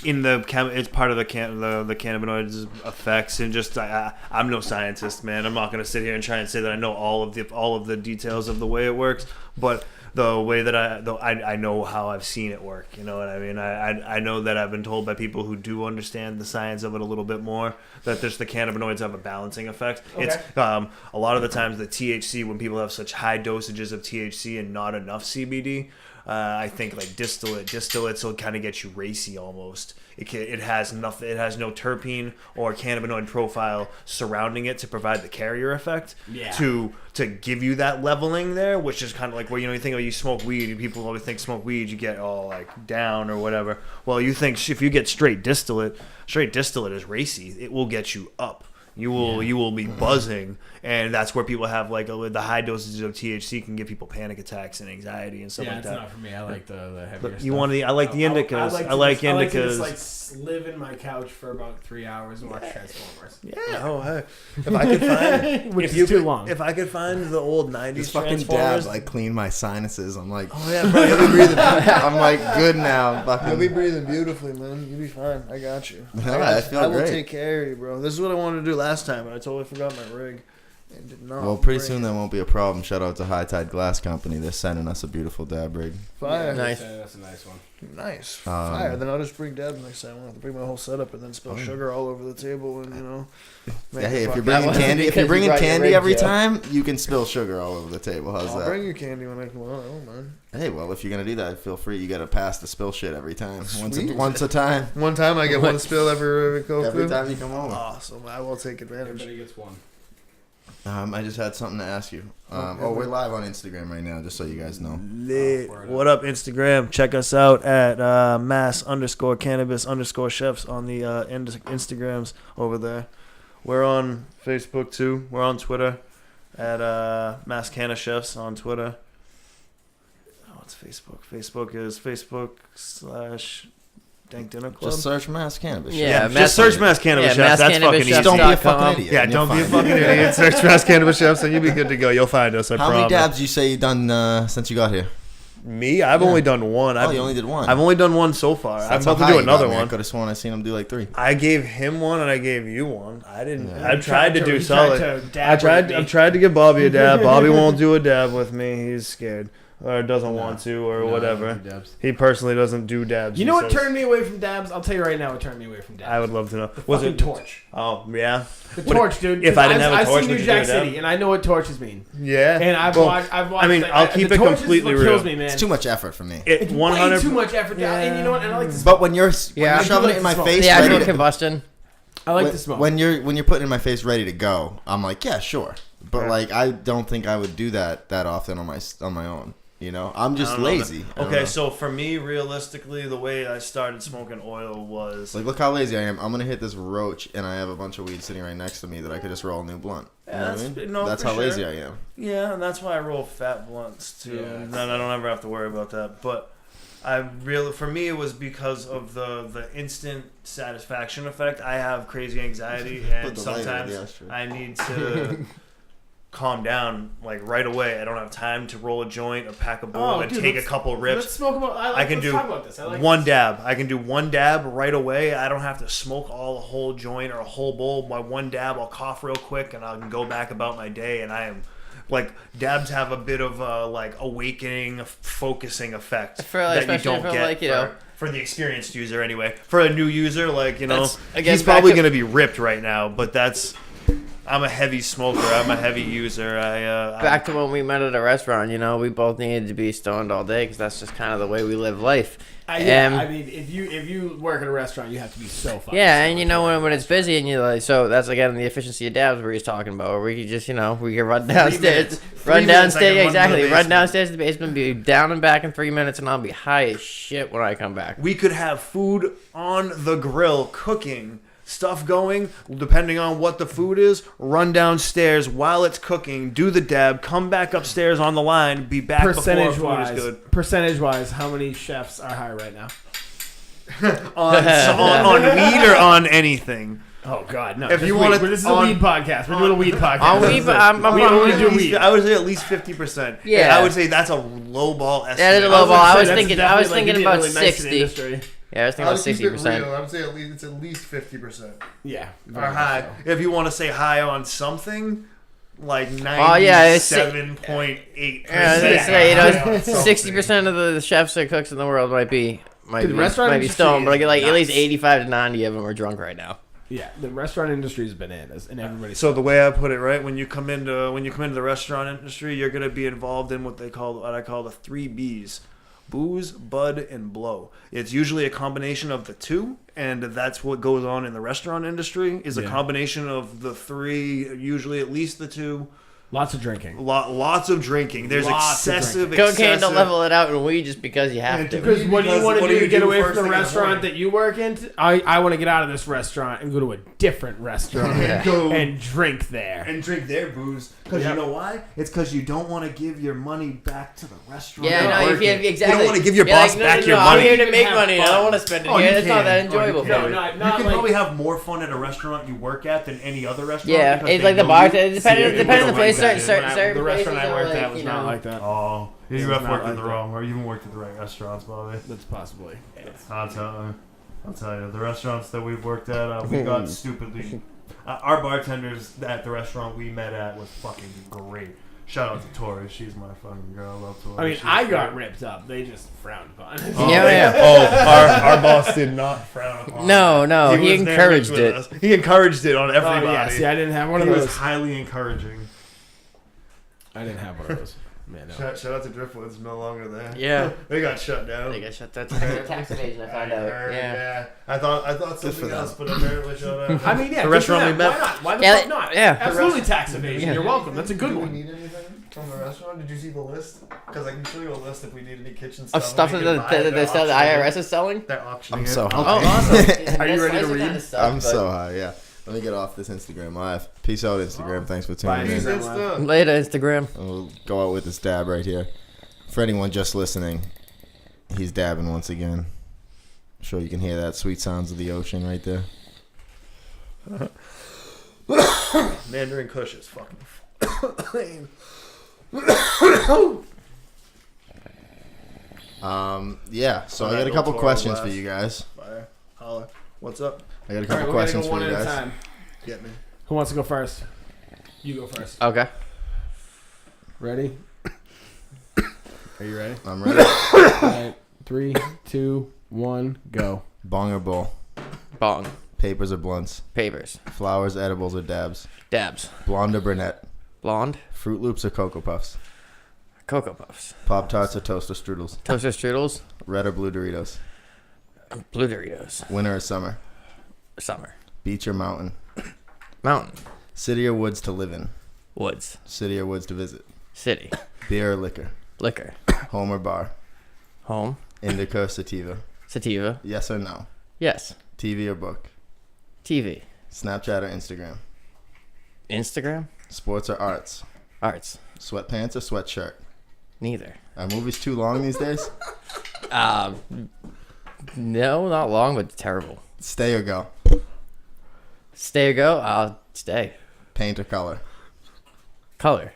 S1: It's part of the cannabinoids effects, and just I'm no scientist, man. I'm not gonna sit here and try and say that I know all of the details of the way it works, but the way that I know how I've seen it work. You know what I mean? I know that I've been told by people who do understand the science of it a little bit more that the cannabinoids have a balancing effect.
S3: Okay.
S1: It's a lot of the times the THC, when people have such high dosages of THC and not enough CBD. I think like distillate, so it kind of gets you racy almost. It has nothing. It has no terpene or cannabinoid profile surrounding it to provide the carrier effect.
S3: Yeah.
S1: To give you that leveling there, which is kind of like where you think you smoke weed. People always think smoke weed you get all like down or whatever. Well, you think if you get straight distillate is racy. It will get you up. You will be buzzing, and that's where people have like the high dosages of THC can give people panic attacks and anxiety and stuff like that.
S3: Yeah, it's not for me. I like the heavier stuff.
S1: You want I like the indicas. I like indicas.
S3: I like to just like live in my couch for about 3 hours and watch Transformers.
S1: Yeah. Oh, hey. If I could find,
S3: Which is too long.
S1: If I could find the old '90s
S2: These fucking
S1: Transformers,
S2: dabs like clean my sinuses. I'm like,
S1: oh yeah, bro, you'll be breathing.
S2: I'm like good now.
S1: You'll be breathing beautifully, man. You'll be fine. I got you.
S2: I feel
S1: I will
S2: great.
S1: take care of you, bro. This is what I wanted to do last time, and I totally forgot my rig. And did not
S2: Well, pretty
S1: bring
S2: soon
S1: it.
S2: that won't be a problem. Shout out to High Tide Glass Company. They're sending us a beautiful dab rig.
S1: Fire.
S4: Nice.
S3: That's a nice one.
S1: Nice. Fire. Then I'll just bring dabs next time. I'll have to bring my whole setup and then spill sugar all over the table and, make
S2: Yeah, hey,
S1: it
S2: if you're
S1: fucking-
S2: bringing
S4: wasn't
S2: candy, if
S4: because
S2: you're
S4: you
S2: bringing
S4: brought your
S2: candy
S4: rig,
S2: every
S4: Joe.
S2: time, you can spill sugar all over the table. How's
S1: I'll
S2: that?
S1: bring you candy when I come on. I don't mind.
S2: Hey, well, if you're gonna do that, feel free. You gotta pass the spill shit every time.
S1: Sweet.
S2: Once a time.
S1: One time I get one spill every
S2: Every time you come over.
S1: Awesome. I will take advantage.
S3: Everybody gets one.
S2: I just had something to ask you. We're live on Instagram right now, just so you guys know.
S1: Lit.
S3: word
S1: What up, Instagram? Check us out at mass_cannabis_chefs on the Instagrams over there. We're on Facebook too. We're on Twitter at Mass Canna Chefs on Twitter. Oh, what's Facebook? Facebook is Facebook/Dank Dinner Club.
S2: Just search Mass Cannabis.
S4: Yeah,
S1: just search Mass Cannabis Chefs. That's fucking easy.
S2: Just don't be a fucking idiot.
S1: Yeah,
S2: and
S1: don't
S2: you'll
S1: be a
S2: find
S1: fucking idiot. Search Mass Cannabis Chefs and you'll be good to go. You'll find us. I
S2: How
S1: promise.
S2: many dabs you say you done since you got here?
S1: Me? I've only done one.
S2: Oh, you only did one.
S1: I've only done one so far. I'm
S2: That's
S1: about
S2: how
S1: to do
S2: high you got
S1: another
S2: me. I
S1: one.
S2: could have sworn I seen him do like 3.
S1: I gave him one and I gave you one. I didn't.
S2: Yeah.
S1: I've tried to do
S3: He
S1: solid.
S3: tried to dab with me.
S1: I've tried to give Bobby a dab. Bobby won't do a dab with me. He's scared or doesn't want to or whatever. He personally doesn't do dabs.
S3: You know
S1: he
S3: what
S1: says.
S3: turned me away from dabs? I'll tell you right now what turned me away from dabs.
S1: I would love to know.
S3: Was it torch?
S1: Oh yeah.
S3: The torch, dude.
S1: If I didn't have a
S3: I've
S1: torch,
S3: seen
S1: would
S3: New
S1: you do a
S3: Jack
S1: dab?
S3: City, and I know what torches mean.
S1: Yeah.
S3: And I've watched.
S1: I mean, I'll keep
S3: the
S1: it
S3: torches
S1: completely
S3: is what
S1: real.
S3: kills me, man.
S2: It's too much effort for me.
S1: It
S3: It's
S1: 100.
S3: way too much effort.
S1: Yeah.
S3: And you know what? And I like to
S2: But when you're
S4: Yeah.
S2: shoving
S3: I do
S2: it in my
S3: like to
S2: face,
S4: The actual
S2: ready to,
S4: combustion.
S3: I like to smoke.
S2: when you're putting it in my face ready to go, I'm like, yeah, sure. But
S1: Yeah.
S2: like, I don't think I would do that often on my own. You know, I'm just
S1: I don't know,
S2: lazy.
S1: man.
S2: I don't
S1: Okay,
S2: know.
S1: so for me, realistically, the way I started smoking oil was
S2: Like, look how lazy I am. I'm gonna hit this roach, and I have a bunch of weed sitting right next to me that I could just roll a new blunt. You know what I mean?
S1: no,
S2: That's
S1: for
S2: how lazy
S1: sure.
S2: I am.
S1: Yeah, and that's why I roll fat blunts too.
S3: Yeah,
S1: And then I don't ever have to worry about that. But for me, it was because of the instant satisfaction effect. I have crazy anxiety, and
S2: Put the lighter in
S1: sometimes
S2: the ashtray.
S1: I need to calm down like right away. I don't have time to roll a joint or pack a bowl and
S3: dude,
S1: take a
S3: let's-
S1: couple
S3: Let's
S1: rips.
S3: smoke about.
S1: I can
S3: let's
S1: do
S3: talk about this. I like
S1: one
S3: this.
S1: dab. I can do one dab right away. I don't have to smoke all a whole joint or a whole bowl. My one dab, I'll cough real quick and I can go back about my day. And I am like dabs have a bit of a like awakening, focusing effect
S4: For, like,
S1: that you
S4: especially
S1: don't
S4: for,
S1: get
S4: like, you know.
S1: for the experienced user anyway. For a new user, like you know,
S4: That's, again,
S1: he's
S4: back
S1: probably
S4: to-
S1: gonna be ripped right now. But that's I'm a heavy smoker. I'm a heavy user.
S4: Back to when we met at a restaurant, you know, we both needed to be stoned all day because that's just kind of the way we live life.
S3: Yeah, I mean, if you work at a restaurant, you have to be so fucking.
S4: Yeah, and
S3: stoned.
S4: you know when it's busy and you like, so that's again the efficiency of dabs where he's talking about, where we could just, you know, we could run downstairs,
S1: minutes. 3
S4: run
S1: minutes, I can
S4: downstairs,
S1: run to the
S4: exactly, run
S1: basement.
S4: downstairs to the basement, be down and back in 3 minutes, and I'll be high as shit when I come back.
S1: We could have food on the grill cooking, stuff going, depending on what the food is, run downstairs while it's cooking, do the dab, come back upstairs on the line, be back before food is good.
S3: Percentage wise, how many chefs are high right now?
S1: on weed or on anything?
S3: Oh God, no!
S1: If
S3: just
S1: you
S3: weed.
S1: wanna-
S3: This is a
S1: on-
S3: weed podcast. We're doing a weed podcast.
S4: On weed, but I'm
S3: we only do
S1: At least-
S3: weed.
S1: I would say at least 50%.
S4: Yeah.
S1: I would say that's a low ball estimate.
S4: That is a low ball. I was thinking about
S3: really nice in the
S4: 60.
S3: industry.
S4: Yeah, I was thinking about 60%.
S1: I would say it's at least 50%.
S3: Yeah,
S1: Or high. If you want to say high on something, like
S4: Oh, yeah, it's-
S1: 97.8%.
S4: Yeah, I was gonna say, you
S1: high on
S4: know,
S1: something.
S4: 60% of the chefs or cooks in the world might be
S3: Dude, the restaurant
S4: might be
S3: industry
S4: stoned, but
S3: is
S4: like at least
S3: nuts.
S4: 85 to 90 of them are drunk right now.
S3: Yeah, the restaurant industry is bananas, and everybody's
S1: So the way I put it, right, when you come into the restaurant industry, you're gonna be involved in what I call the 3 B's: booze, bud, and blow. It's usually a combination of the two, and that's what goes on in the restaurant industry. Is a
S3: Yeah.
S1: combination of the 3, usually at least the 2.
S3: lots of drinking.
S1: Lots of drinking. There's
S3: Lots of
S1: excessive.
S4: Cocaine to level it out, and weed just because you have to.
S3: Because what do you want to
S1: what
S3: do
S1: do
S3: to
S1: you
S3: get
S1: do
S3: away
S1: first
S3: from the
S1: thing in the
S3: restaurant
S1: morning?
S3: that you work in? I want to get out of this restaurant and go to a different restaurant
S1: Go
S3: and drink there.
S1: and drink their booze. Because
S3: Yep.
S1: you know why? It's because you don't want to give your money back to the restaurant.
S4: Yeah,
S1: you're
S4: no, if
S1: working.
S4: you exactly.
S1: You don't want to give your
S4: You're
S1: boss
S4: like, no,
S1: back
S4: no,
S1: your
S4: no,
S1: money.
S4: I'm here to
S3: You
S4: make
S3: can
S4: money.
S3: have
S4: I don't
S3: fun.
S4: want to spend it
S1: Oh,
S4: here.
S1: you
S4: It's not that
S1: can. Oh, you
S4: enjoyable
S1: can.
S4: for
S3: No,
S4: me.
S3: not
S1: You can
S3: like,
S1: probably have more fun at a restaurant you work at than any other restaurant.
S4: Yeah,
S1: because
S4: it's
S1: they
S4: like the
S1: know
S4: bar.
S1: you.
S4: Depending
S1: See,
S4: on
S1: it
S4: the
S1: wasn't
S4: place.
S1: like that.
S4: Certain
S3: the restaurant
S4: places
S3: I
S4: are
S3: worked
S4: like,
S3: at was
S4: you
S3: not
S4: know,
S3: like that.
S1: Oh, you
S3: It's
S1: have
S3: not
S1: worked
S3: like
S1: at the
S3: that.
S1: wrong, or you even worked at the right restaurants, Bobby.
S3: That's possibly.
S1: I'll tell you, the restaurants that we've worked at, we got stupidly. Our bartenders at the restaurant we met at was fucking great. Shout out to Tori, she's my fucking girl. I love Tori.
S3: I mean,
S1: She's
S3: I
S1: great.
S3: got ripped up. They just frowned upon it.
S1: Oh,
S4: Yeah.
S1: Oh, our boss did not frown upon
S4: No,
S1: it.
S4: no, he
S1: was there
S4: encouraged
S1: with
S4: it.
S1: us. He encouraged it on
S3: Oh,
S1: everybody.
S3: yeah. See, I didn't have one of
S1: He was
S3: those.
S1: highly encouraging.
S3: I didn't have one of those. Man, no.
S1: Shout out to Driftwood's no longer there.
S4: Yeah.
S1: They got shut down.
S4: They got shut down. Tax evasion, I found out.
S1: heard,
S4: Yeah.
S1: I thought something else, but apparently shut down.
S3: I mean, yeah.
S1: The
S3: good
S1: restaurant
S3: for
S1: we
S3: them.
S1: met.
S3: Why not? Why the
S4: Yeah,
S3: fuck not?
S4: yeah.
S3: Absolutely tax evasion.
S4: Yeah.
S3: You're welcome. That's a good
S1: Did we
S3: one.
S1: need anything from the restaurant? Did you see the list? Because I can show you a list if we need any kitchen
S4: Of
S1: stuff.
S4: stuff
S1: we
S4: that
S1: can buy it. They're
S4: the
S1: auctioning
S4: IRS is selling?
S1: it. They're auctioning
S2: I'm
S1: it.
S2: so
S4: Oh,
S2: high.
S4: awesome.
S3: Are you ready to
S4: Slice it
S3: read?
S4: kinda sucks,
S2: I'm
S4: but-
S2: so high, yeah. Let me get off this Instagram live. Peace out, Instagram. Thanks for
S3: Bye,
S2: tuning in.
S3: Instagram.
S4: Later, Instagram.
S2: And we'll go out with this dab right here. For anyone just listening, he's dabbing once again. I'm sure you can hear that sweet sounds of the ocean right there.
S1: Mandarin Kush is fucking lame.
S2: Yeah, so I got a couple questions for you guys.
S1: Fire. Holla. What's up?
S2: I got a
S3: All
S2: couple
S3: right, we're
S2: questions
S3: gonna
S2: for
S3: go
S2: you
S3: one at a
S2: guys.
S3: time.
S1: Get me.
S3: Who wants to go first? You go first.
S4: Okay.
S3: Ready? Are you ready?
S2: I'm ready.
S3: All right. 3, 2, 1, go.
S2: Bong or bowl?
S4: Bong.
S2: Papers or blunts?
S4: Papers.
S2: Flowers, edibles, or dabs?
S4: Dabs.
S2: Blonde or brunette?
S4: Blonde.
S2: Fruit Loops or Cocoa Puffs?
S4: Cocoa Puffs.
S2: Pop Tarts or toaster strudels?
S4: Toaster strudels.
S2: Red or blue Doritos?
S4: Blue Doritos.
S2: Winter or summer?
S4: Summer.
S2: Beach or mountain?
S4: Mountain.
S2: City or woods to live in?
S4: Woods.
S2: City or woods to visit?
S4: City.
S2: Beer or liquor?
S4: Liquor.
S2: Home or bar?
S4: Home.
S2: Indica or sativa?
S4: Sativa.
S2: Yes or no?
S4: Yes.
S2: TV or book?
S4: TV.
S2: Snapchat or Instagram?
S4: Instagram.
S2: Sports or arts?
S4: Arts.
S2: Sweatpants or sweatshirt?
S4: Neither.
S2: Are movies too long these days?
S4: No, not long, but terrible.
S2: Stay or go?
S4: Stay or go? I'll stay.
S2: Paint or color?
S4: Color.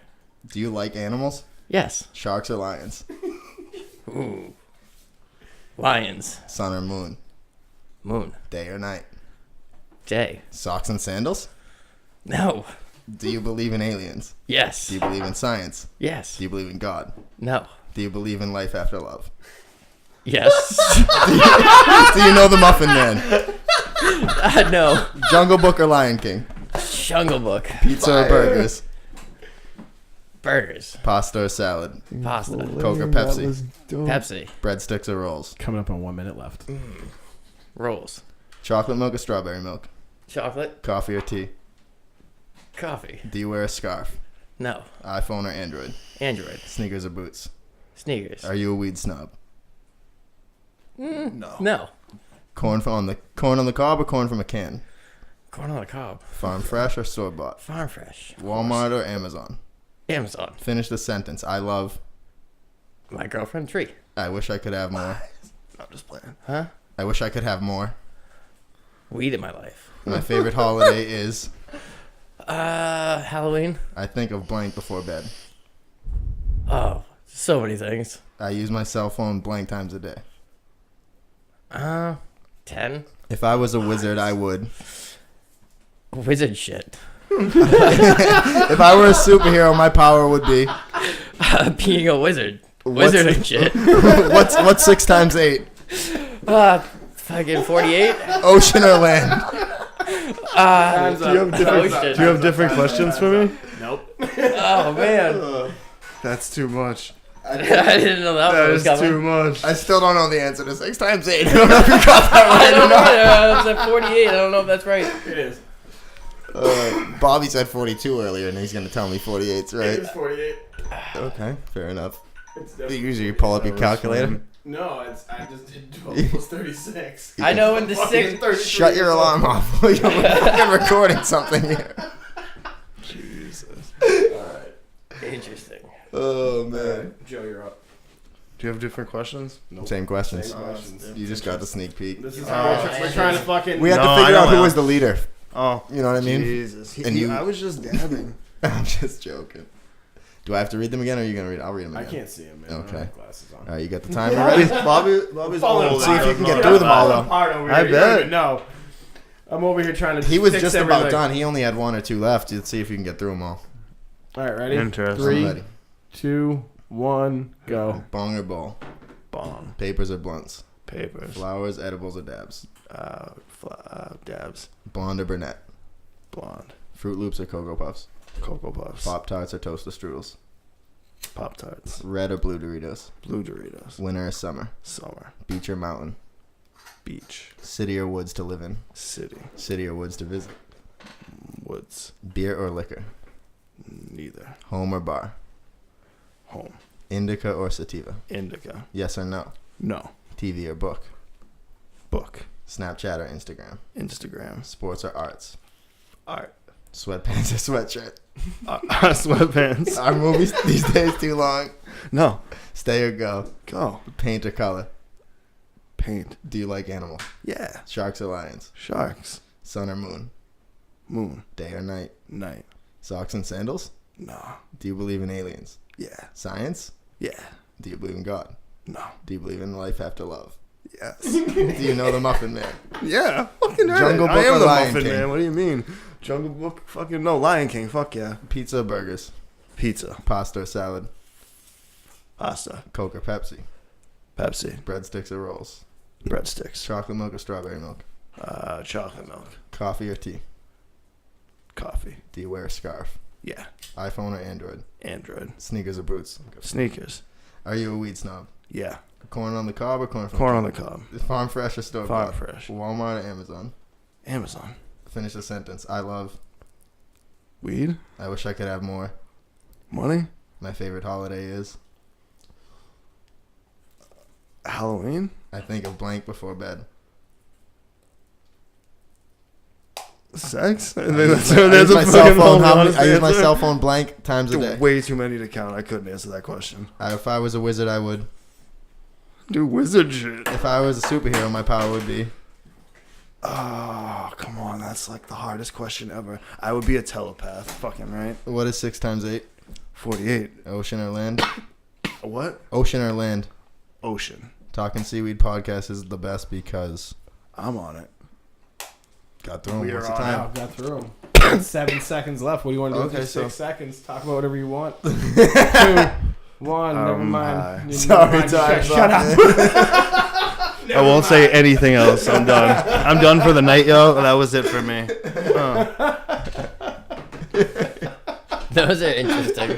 S2: Do you like animals?
S4: Yes.
S2: Sharks or lions?
S4: Ooh. Lions.
S2: Sun or moon?
S4: Moon.
S2: Day or night?
S4: Day.
S2: Socks and sandals?
S4: No.
S2: Do you believe in aliens?
S4: Yes.
S2: Do you believe in science?
S4: Yes.
S2: Do you believe in God?
S4: No.
S2: Do you believe in life after love?
S4: Yes.
S2: Do you know the Muffin Man?
S4: No.
S2: Jungle Book or Lion King?
S4: Jungle Book.
S2: Pizza or burgers?
S4: Burgers.
S2: Pasta or salad?
S4: Pasta.
S2: Coke or Pepsi?
S4: Pepsi.
S2: Breadsticks or rolls?
S3: Coming up on 1 minute left.
S4: Rolls.
S2: Chocolate milk or strawberry milk?
S4: Chocolate.
S2: Coffee or tea?
S4: Coffee.
S2: Do you wear a scarf?
S4: No.
S2: iPhone or Android?
S4: Android.
S2: Sneakers or boots?
S4: Sneakers.
S2: Are you a weed snob?
S1: No.
S4: No.
S2: Corn on the cob or corn from a can?
S4: Corn on the cob.
S2: Farm fresh or store bought?
S4: Farm fresh.
S2: Walmart or Amazon?
S4: Amazon.
S2: Finish the sentence. I love.
S4: My girlfriend. Tree.
S2: I wish I could have more.
S1: I'm just playing.
S4: Huh?
S2: I wish I could have more.
S4: Weed in my life.
S2: My favorite holiday is.
S4: Halloween.
S2: I think of blank before bed.
S4: Oh, so many things.
S2: I use my cell phone blank times a day.
S4: 10.
S2: If I was a wizard, I would.
S4: Wizard shit.
S2: If I were a superhero, my power would be.
S4: Being a wizard.
S2: What's-
S4: Wizard and shit.
S2: What's 6 times 8?
S4: Fucking 48.
S2: Ocean or land?
S1: Do you have different questions for me?
S3: Nope.
S4: Oh, man.
S1: That's too much.
S4: I didn't know that,
S1: That
S4: was
S1: is
S4: coming.
S1: too much.
S2: I still don't know the answer to 6 times 8. I don't know if you got that
S4: I
S2: right or
S4: don't know.
S2: not.
S4: It's at 48. I don't know if that's right.
S3: It is.
S2: Bobby said 42 earlier, and he's going to tell me 48's
S3: It
S2: right.
S3: is 48.
S2: Okay, fair enough.
S3: It's
S2: You
S3: definitely
S2: usually pull up your calculator.
S3: No, I just did 12 plus 36.
S4: I know in the
S3: Fucking
S4: 6.
S3: 33
S2: Shut your
S3: years old.
S2: alarm off. You're fucking recording something here.
S1: Jesus.
S4: Interesting.
S2: Oh, man.
S3: Joe, you're up.
S1: Do you have different questions?
S2: Same questions.
S3: Same questions.
S2: You just got the sneak peek.
S3: This is how we're trying to fucking.
S2: We had
S1: No,
S2: to
S1: I
S2: figure
S1: know
S2: out who
S1: how.
S2: was the leader.
S1: Oh,
S2: You know what I mean?
S1: Jesus.
S2: And you-
S1: I was just dabbing.
S2: I'm just joking. Do I have to read them again, or are you going to read? I'll read them
S3: I
S2: again.
S3: can't see him, man. I don't
S2: Okay.
S3: have glasses on.
S2: All right, you got the timer ready?
S1: Bobby's
S3: Falling
S1: old.
S3: apart.
S2: See if you can get
S3: You're
S2: through them all,
S3: falling
S2: though.
S3: apart over
S1: I
S3: here. You don't
S1: bet.
S3: even know. I'm over here trying to.
S2: He was
S3: fix
S2: just
S3: everything.
S2: about done. He only had 1 or 2 left. Let's see if you can get through them all.
S3: All right, ready?
S1: Interesting.
S3: 3,
S2: Ready.
S3: 2, 1, go.
S2: Bong or bowl?
S1: Bomb.
S2: Papers or blunts?
S1: Papers.
S2: Flowers, edibles, or dabs?
S1: Dabs.
S2: Blonde or brunette?
S1: Blonde.
S2: Fruit Loops or Cocoa Puffs?
S1: Cocoa Puffs.
S2: Pop Tarts or toaster strudels?
S1: Pop Tarts.
S2: Red or blue Doritos?
S1: Blue Doritos.
S2: Winter or summer?
S1: Summer.
S2: Beach or mountain?
S1: Beach.
S2: City or woods to live in?
S1: City.
S2: City or woods to visit?
S1: Woods.
S2: Beer or liquor?
S1: Neither.
S2: Home or bar?
S1: Home.
S2: Indica or sativa?
S1: Indica.
S2: Yes or no?
S1: No.
S2: TV or book?
S1: Book.
S2: Snapchat or Instagram?
S1: Instagram.
S2: Sports or arts?
S1: Art.
S2: Sweatpants or sweatshirt?
S1: Sweatpants.
S2: Are movies these days too long?
S1: No.
S2: Stay or go?
S1: Go.
S2: Paint or color?
S1: Paint.
S2: Do you like animal?
S1: Yeah.
S2: Sharks or lions?
S1: Sharks.
S2: Sun or moon?
S1: Moon.
S2: Day or night?
S1: Night.
S2: Socks and sandals?
S1: No.
S2: Do you believe in aliens?
S1: Yeah.
S2: Science?
S1: Yeah.
S2: Do you believe in God?
S1: No.
S2: Do you believe in life after love?
S1: Yes.
S2: Do you know the Muffin Man?
S1: Yeah. Fucking right.
S2: Jungle
S1: I
S2: Book
S1: am
S2: or
S1: the
S2: Lion
S1: Muffin
S2: King?
S1: Man. What do you mean? Jungle Book? Fucking no. Lion King. Fuck yeah.
S2: Pizza or burgers?
S1: Pizza.
S2: Pasta or salad?
S1: Pasta.
S2: Coke or Pepsi?
S1: Pepsi.
S2: Breadsticks or rolls?
S1: Breadsticks.
S2: Chocolate milk or strawberry milk?
S1: Chocolate milk.
S2: Coffee or tea?
S1: Coffee.
S2: Do you wear a scarf?
S1: Yeah.
S2: iPhone or Android?
S1: Android.
S2: Sneakers or boots?
S1: Sneakers.
S2: Are you a weed snob?
S1: Yeah.
S2: Corn on the cob or corn from
S1: Corn on the cob.
S2: Farm fresh or store
S1: Farm
S2: bought?
S1: fresh.
S2: Walmart or Amazon?
S1: Amazon.
S2: Finish the sentence. I love.
S1: Weed.
S2: I wish I could have more.
S1: Money.
S2: My favorite holiday is.
S1: Halloween.
S2: I think of blank before bed.
S1: Sex. I
S2: I use my cell phone. I use my cell phone blank times a day.
S1: Way too many to count. I couldn't answer that question.
S2: If I was a wizard, I would.
S1: Do wizard shit.
S2: If I was a superhero, my power would be.
S1: Oh, come on. That's like the hardest question ever. I would be a telepath. Fucking right.
S2: What is 6 times 8?
S1: 48.
S2: Ocean or land?
S1: What?
S2: Ocean or land?
S1: Ocean.
S2: Talking Seaweed podcast is the best because
S1: I'm on it.
S2: got through 'em.
S1: We
S2: What's the
S1: are on
S2: time?
S3: Wow, got through 'em. 7 seconds left. What do you want to do
S2: Okay,
S3: with
S2: so-
S3: 6 seconds? Talk about whatever you want. 2, 1, never mind. Never
S2: Sorry,
S3: mind.
S2: time.
S3: Shut up.
S1: I won't say anything else. I'm done. I'm done for the night, yo. That was it for me.
S4: Those are interesting.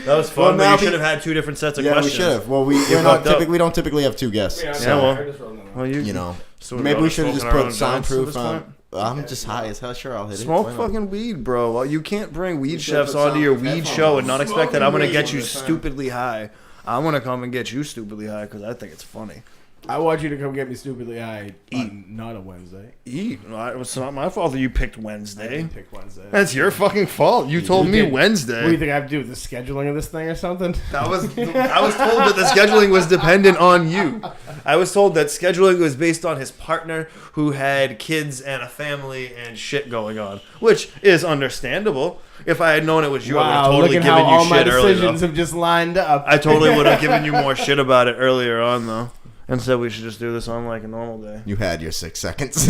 S1: That was
S2: Well,
S1: fun, but
S2: now
S1: you should have had 2 different sets of
S2: Yeah,
S1: questions.
S2: we should have. Well, we
S1: fucked up.
S2: don't typically have 2 guests.
S3: Yeah,
S2: So,
S1: well,
S2: you know,
S1: so
S2: maybe
S1: all
S2: we should have
S1: smoking
S2: just
S1: our
S2: put
S1: own joints at
S2: soundproof
S1: this
S2: on.
S1: point?
S2: I'm just high as hell. Sure, I'll hit
S1: Smoke
S2: it. Why not?
S1: fucking weed, bro. Well, you can't bring weed
S2: should have
S1: chefs
S2: put
S1: onto your
S2: some
S1: weed
S2: headphones
S1: show
S2: on.
S1: and not expect that I'm gonna
S3: Smoking
S1: get
S3: weed
S1: you
S3: all the time.
S1: stupidly high. I'm gonna come and get you stupidly high because I think it's funny.
S3: I want you to come get me stupidly high.
S1: Eat.
S3: Not a Wednesday.
S1: Eat. It's not my fault that you picked
S3: I
S1: Wednesday.
S3: didn't pick Wednesday.
S1: That's your fucking fault. You told me
S3: did.
S1: Wednesday.
S3: What do you think I have to do with the scheduling of this thing or something?
S1: I was told that the scheduling was dependent on you. I was told that scheduling was based on his partner who had kids and a family and shit going on, which is understandable. If I had known it was you, I would have
S3: Wow,
S1: totally
S3: look at
S1: given
S3: how all
S1: you
S3: my
S1: shit earlier.
S3: decisions have just lined up.
S1: I totally would have given you more shit about it earlier on, though. And said we should just do this on like a normal day.
S2: You had your 6 seconds.